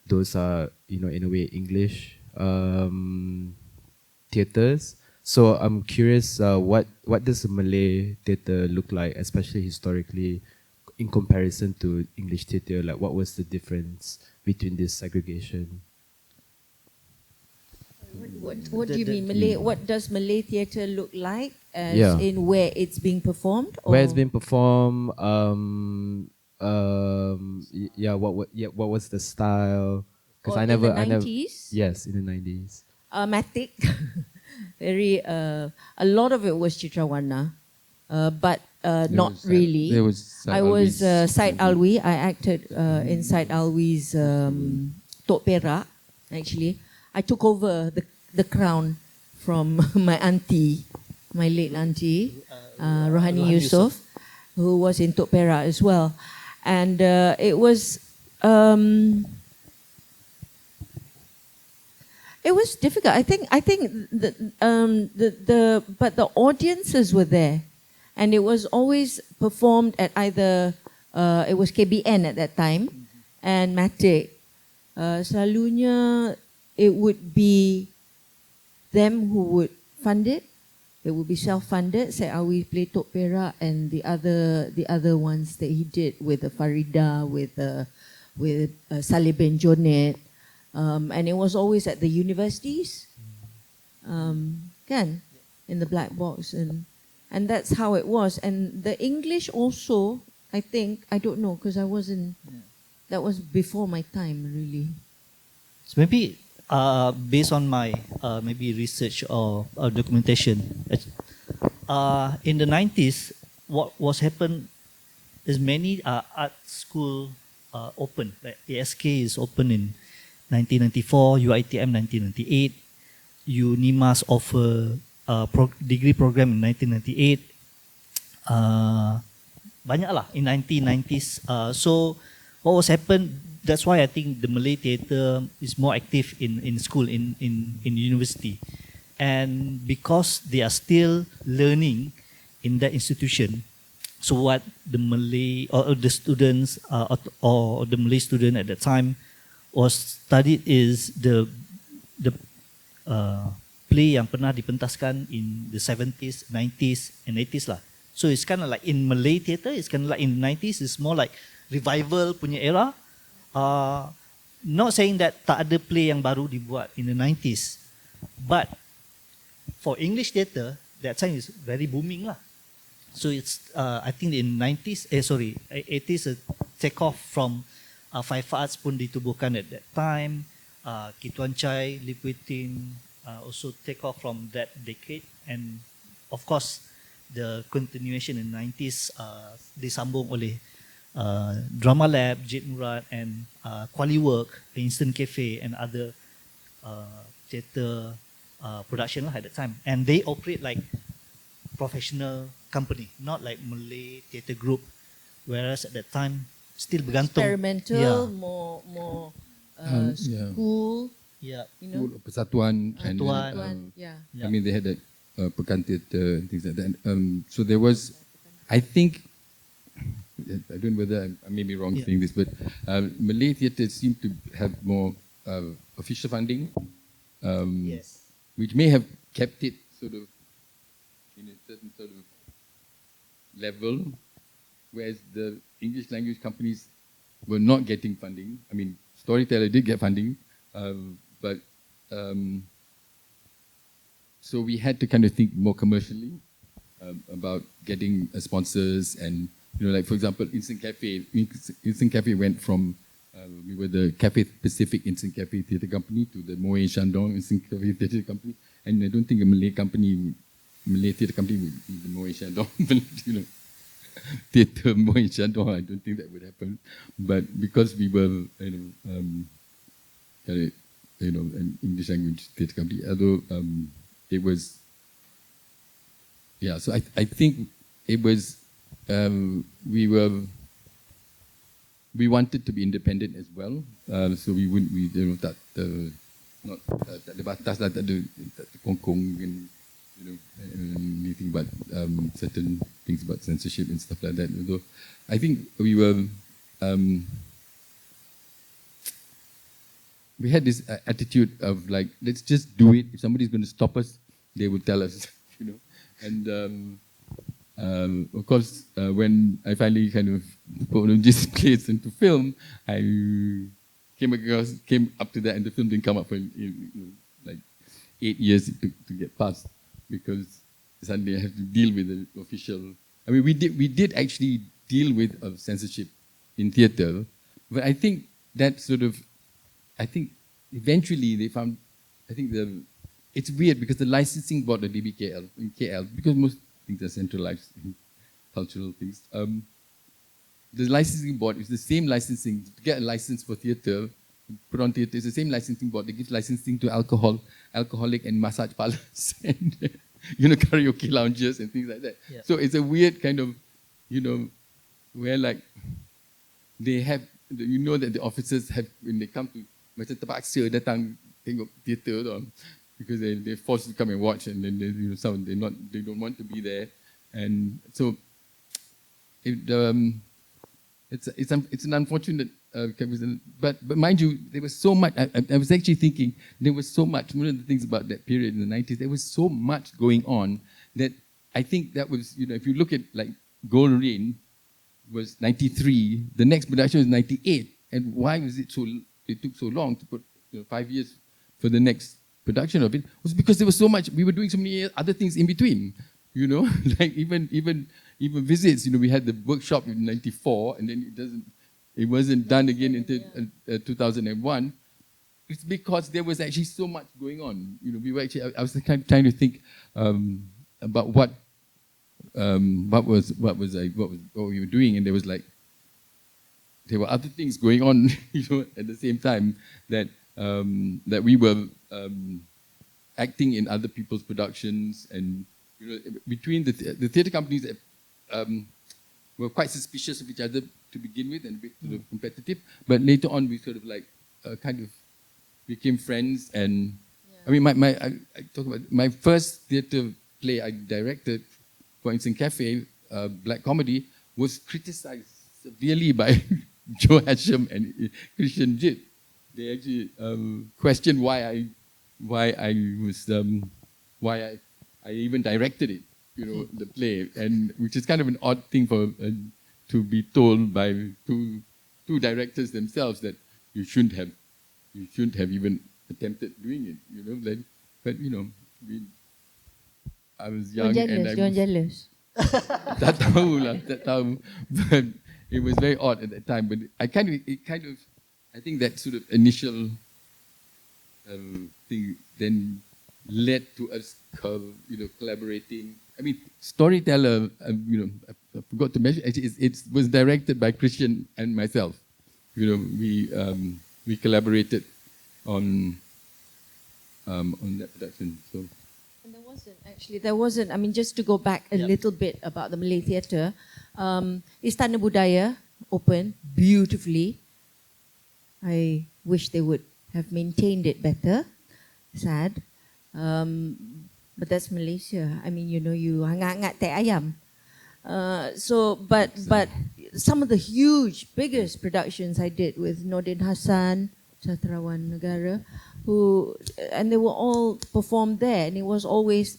those are, you know, in a way English theatres. So I'm curious, what does the Malay theatre look like, especially historically, in comparison to English theatre? Like, what was the difference between this segregation? What do you mean, Malay? What does Malay theatre look like, as Yeah. in where it's being performed? Or? Where it's been performed, what was the style? Because Or I in never, the 90s? Yes, in the 90s. Matic, very. A lot of it was Chitrawarna, but not really. There was Syed I was Alwi's Syed Alwi. I acted in Syed Alwi's Tok Perak. Actually, I took over the crown from my auntie, my late auntie, Rohani Yusof, who was in Tok Perak as well, and it was. It was difficult. I think but the audiences were there, and it was always performed at either it was KBN at that time, and Matic. Selalunya it would be them who would fund it. It would be self-funded. Say, we play Tok Perak, and the other ones that he did with Farida, with Saleh bin Jonet. And it was always at the universities, in the black box, and that's how it was. And the English also, I think, I don't know, because I wasn't. That was before my time, really. So maybe based on my maybe research or documentation, in the 90s, what was happened is many art school open. Like ASK is open in 1994, UITM 1998, UNIMAS offer degree program in 1998. Banyak lah in 1990s. So what was happened? That's why I think the Malay theatre is more active in school, in university, and because they are still learning in that institution. So what the Malay or the students or the Malay student at that time was studied is the play yang pernah dipentaskan in the 70s, 90s, and 80s lah. So it's kind of like in Malay theatre, it's kind of like in the 90s, it's more like revival punya era. Not saying that tak ada play yang baru dibuat in the 90s, but for English theatre, that time is very booming lah. So it's I think in 90s, 80s take off from Five Arts pun ditubuhkan at that time. Kituan Chai, Liputin also take off from that decade, and of course the continuation in 90s disambung oleh Drama Lab, Jit Murad, and Quali Work, the Instant Cafe, and other theatre production at that time. And they operate like professional company, not like Malay theatre group, whereas at that time still bergantung. Experimental, more school. Yeah. You know? Persatuan and I mean they had a Pekan Theatre and things like that. So there was, I think, I don't know whether I may be wrong saying this, but Malay theatre seemed to have more official funding, which may have kept it sort of in a certain sort of level, whereas the English language companies were not getting funding. I mean, Storyteller did get funding, but so we had to kind of think more commercially about getting sponsors, and you know, like for example, Instant Cafe went from we were the Cafe Pacific Instant Cafe Theatre Company to the Moe Shandong Instant Cafe Theatre Company, and I don't think a Malay theatre company would be the Moe Shandong, you know, Theatre Moe Shandong. I don't think that would happen, but because we were an English language theatre company, although it was, so I think it was, we wanted to be independent as well, so we wouldn't, tak ada batas lah, tak ada kongkong, and anything about certain things about censorship and stuff like that. Although I think we were, we had this attitude of like, let's just do it. If somebody's going to stop us, they will tell us, And of course, when I finally kind of put one of these plays into film, I came up to that, and the film didn't come up for like 8 years it took to get passed, because suddenly I have to deal with the official. I mean, we did actually deal with censorship in theatre, but I think that I think eventually they found, it's weird because the licensing board of DBKL in KL, because most things are centralized in cultural things. The licensing board is the same licensing. To get a license for theatre, put on theatre, it's the same licensing board. They give licensing to alcoholic and massage parlors, and karaoke lounges and things like that. Yeah. So it's a weird kind of, where like they have, that the officers have, when they come to, macam terpaksa datang tengok theatre, because they're forced to come and watch, and then they don't want to be there, and so it's an unfortunate but mind you, there was so much. I was actually thinking there was so much. One of the things about that period in the 90s, there was so much going on that I think that was, if you look at like Gold Rain was 93, the next production was 98, and why was it took so long to put 5 years for the next production of it? Was because there was so much. We were doing so many other things in between. Like even visits. We had the workshop in '94, and then it wasn't done again until 2001. It's because there was actually so much going on. We were actually. I was kind of trying to think about what we were doing, and there were other things going on, at the same time that we were acting in other people's productions, and between the theatre companies were quite suspicious of each other to begin with, and a bit sort of competitive. But later on, we sort of kind of became friends. And I mean, I talk about my first theatre play I directed, for instance, Cafe, black comedy, was criticized severely by Joe Hasham and Christian Jit. They actually questioned why I even directed it, the play, and which is kind of an odd thing to be told by two directors themselves, that you shouldn't have even attempted doing it, but I was young and I was jealous. Tak tahu, but it was very odd at that time. But I think that sort of initial thing then led to us, collaborating. I mean, Storyteller, I forgot to mention, actually, it was directed by Christian and myself. We collaborated on that production. So. And there wasn't. I mean, just to go back a little bit about the Malay theatre, Istana Budaya opened beautifully. I wish they would have maintained it better. Sad. But that's Malaysia. I mean, you hangat-hangat teh ayam. But some of the biggest productions I did with Nordin Hassan, Sastrawan Negara, and they were all performed there, and it was always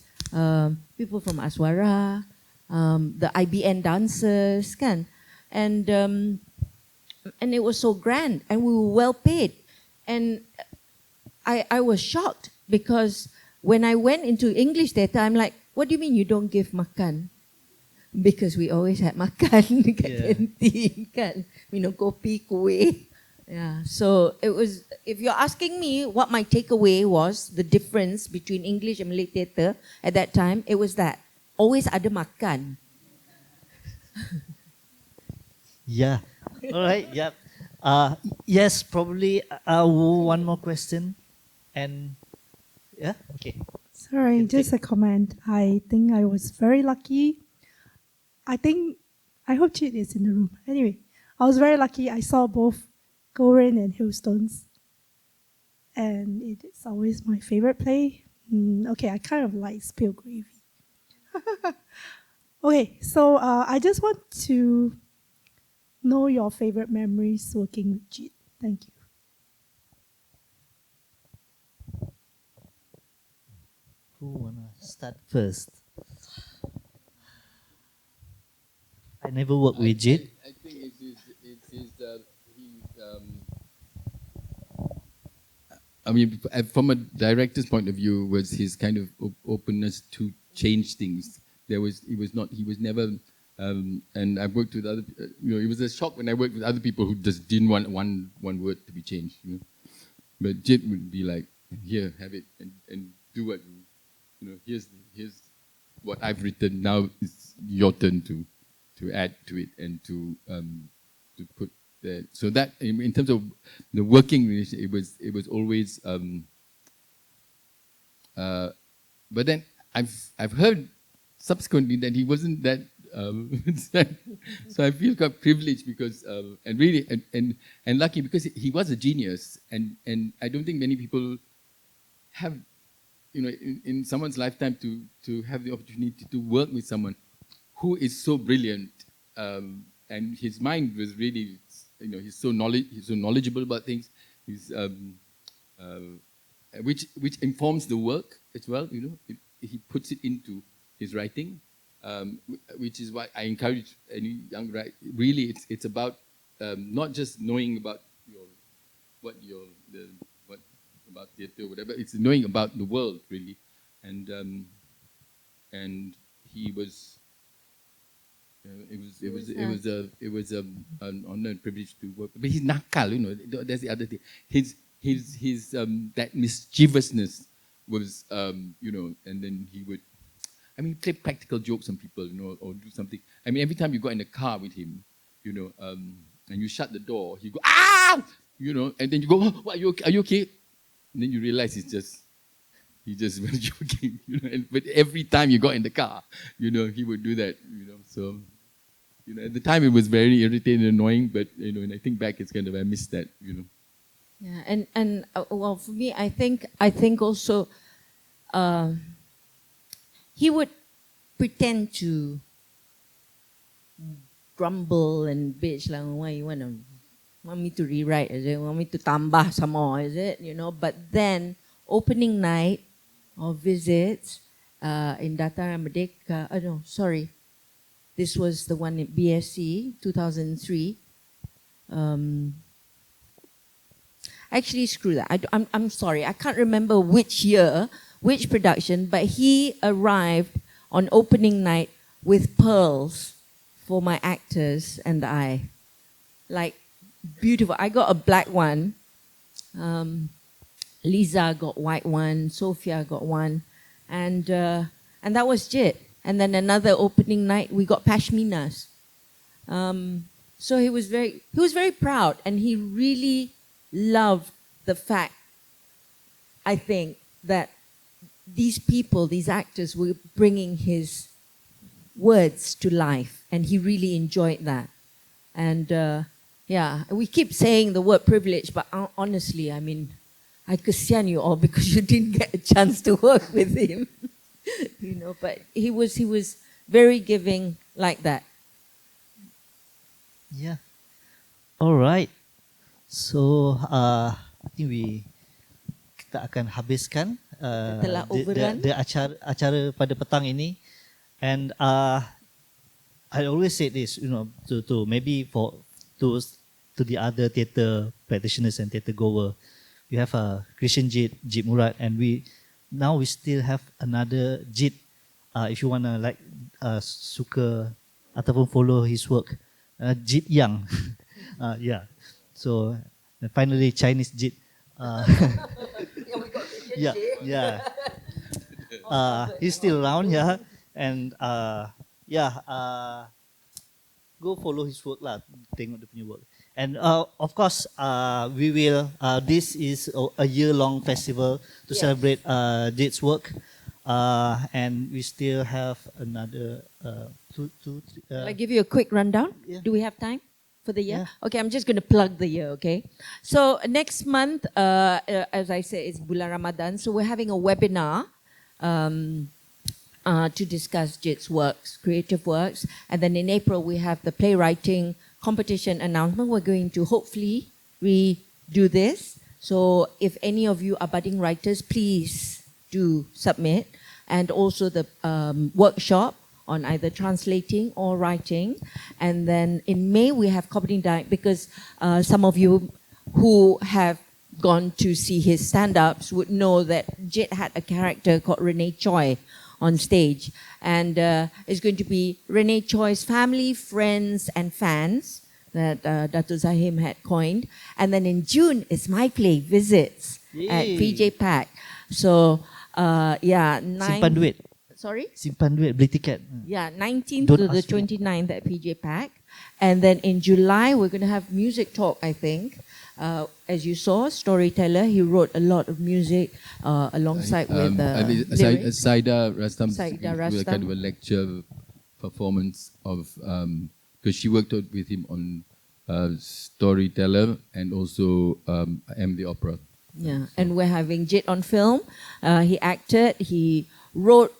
people from Aswara, the IBN dancers, kan, and it was so grand, and we were well paid, and I was shocked because when I went into English theatre, I'm like, what do you mean you don't give makan? Because we always had makan dekat canteen, kan, minum kopi, kuih. Yeah, so it was, if you're asking me what my takeaway was, the difference between English and Malay theatre at that time, it was that. Always ada makan. Yeah. All right, yeah. Yes, probably one more question. And, yeah, okay. Sorry, just a comment. I think I was very lucky. I hope Jit is in the room. Anyway, I was very lucky. I saw both Gorin and Hailstones, and it's always my favorite play. Okay, I kind of like Spill Gravy. Okay, so I just want to know your favorite memories working with Jit. Thank you. Who wanna start first? I never worked with Jit. I think I mean, from a director's point of view, was his kind of openness to change things. He was never, and I've worked with other, it was a shock when I worked with other people who just didn't want one word to be changed, But Jit would be like, here, have it, and do what, here's what I've written, now it's your turn to add to it and to put that. So that, in terms of the working relationship, it was always. But then I've heard subsequently that he wasn't that. So I feel quite privileged because and really and lucky because he was a genius, and I don't think many people have, in someone's lifetime to have the opportunity to work with someone who is so brilliant, and his mind was really, he's so knowledgeable about things. He's which informs the work as well. He puts it into his writing, which is why I encourage any young writer. Really, it's about not just knowing about what about theatre or whatever. It's knowing about the world really, and he was. It was an honor and privilege to work. But he's nakal, That's the other thing. His that mischievousness was, and then he would, play practical jokes on people, or do something. Every time you got in the car with him, and you shut the door, he go ah, and then you go, oh, are you okay? And then you realize he just was joking, but every time you got in the car, he would do that, So, at the time it was very irritating and annoying, but and I think back, it's kind of I miss that, Yeah, and well, for me, I think also he would pretend to grumble and bitch like, why you want me to rewrite? Is it? Want me to tambah some more? Is it? But then opening night or visits in Dataran Merdeka. No, sorry. This was the one in BSc 2003. Actually, screw that. I'm sorry. I can't remember which year, which production, but he arrived on opening night with pearls for my actors and I. Like, beautiful. I got a black one. Lisa got white one. Sophia got one. And that was Jit. And then another opening night, we got pashminas. So he was very proud, and he really loved the fact, I think, that these people, these actors, were bringing his words to life, and he really enjoyed that. And yeah, we keep saying the word privilege, but honestly, I kesian you all because you didn't get a chance to work with him. But he was very giving like that. Yeah. All right. So I think kita akan habiskan the acara pada petang ini, and I always say this, to maybe to the other theatre practitioners and theatre goer. We have Christian Jit Murad, and we still have another Jit. If you wanna suka ataupun follow his work, Jit Yang. Yeah. So finally Chinese Jit. Yeah. He's still around, yeah, and go follow his work lah. Tengok dia punya work. And of course, we will. This is a year-long festival to celebrate Jit's work, and we still have another 2, 3. I'll give you a quick rundown. Yeah. Do we have time for the year? Yeah. Okay, I'm just going to plug the year. Okay, so next month, as I said, it's Bulan Ramadan, so we're having a webinar to discuss Jit's works, creative works. And then in April, we have the playwriting competition announcement. We're going to hopefully redo this. So if any of you are budding writers, please do submit. And also the workshop on either translating or writing. And then in May, we have comedy night, because some of you who have gone to see his stand-ups would know that Jit had a character called Renee Choi on stage. And it's going to be Renee Choi's family, friends, and fans that Dato Zahim had coined. And then in June, it's my play, Visits, at PJ Pack. So, Simpan duit. Sorry? Simpan duit, beli tiket. Yeah, 19th Don't to the ask me. 29th at PJ Pack. And then in July, we're going to have music talk, I think. As you saw, storyteller, he wrote a lot of music alongside with lyrics. Saida Rastam Saida will Rastam. kind of a lecture performance of, because she worked with him on storyteller and also M the Opera. Yeah, and we're having Jit on film. He acted, he wrote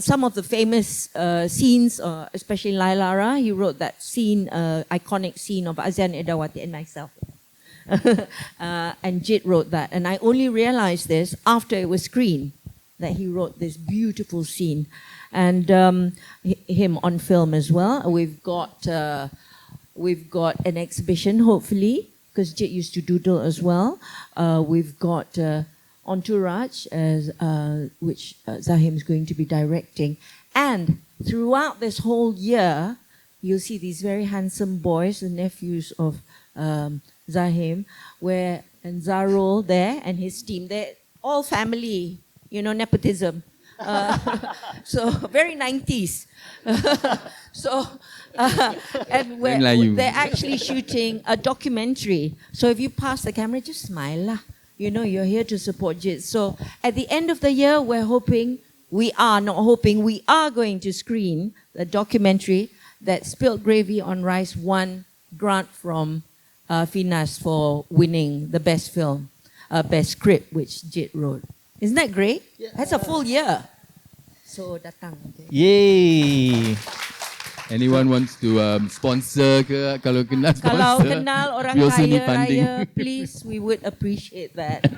some of the famous scenes, especially Lailara. He wrote that scene, iconic scene of Azian Edawati and myself. And Jit wrote that. And I only realized this after it was screened, that he wrote this beautiful scene. And him on film as well. We've got an exhibition, hopefully, because Jit used to doodle as well. We've got Entourage, which Zahim is going to be directing. And throughout this whole year, you'll see these very handsome boys, the nephews of Zahim, and Zarul there and his team. They're all family, nepotism. So very 90s. And they're actually shooting a documentary. So if you pass the camera, just smile lah. You're here to support Jit. So at the end of the year, we are going to screen the documentary that Spilled Gravy on Rice won grant from Finas for winning the best film, best script, which Jit wrote. Isn't that great? Yeah. That's a full year. So datang. Okay. Yay! Anyone wants to sponsor ke? Kalau kenal sponsor, Kalau kenal orang we also need kaya funding. raya, please, we would appreciate that.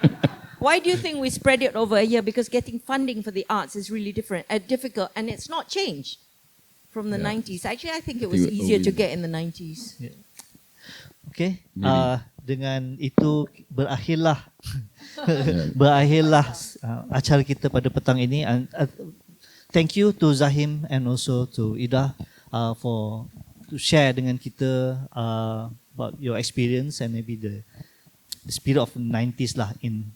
Why do you think we spread it over a year? Because getting funding for the arts is really difficult, and it's not changed from the 90s. Actually, I think it was easier to get in the 90s. Yeah. Okay, dengan itu berakhirlah acara kita pada petang ini. And thank you to Zahim and also to Ida to share dengan kita about your experience and maybe the spirit of the 90s lah in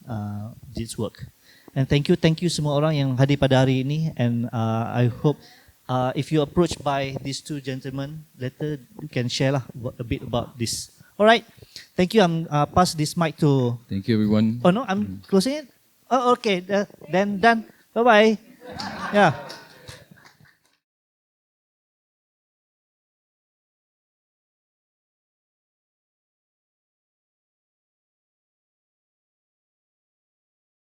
Jit's work. And thank you semua orang yang hadir pada hari ini. And I hope if you're approached by these two gentlemen, later you can share lah a bit about this. All right. Thank you. I'm pass this mic to. Thank you, everyone. Oh no, I'm closing it. Oh, okay. Then done. Bye bye. Yeah.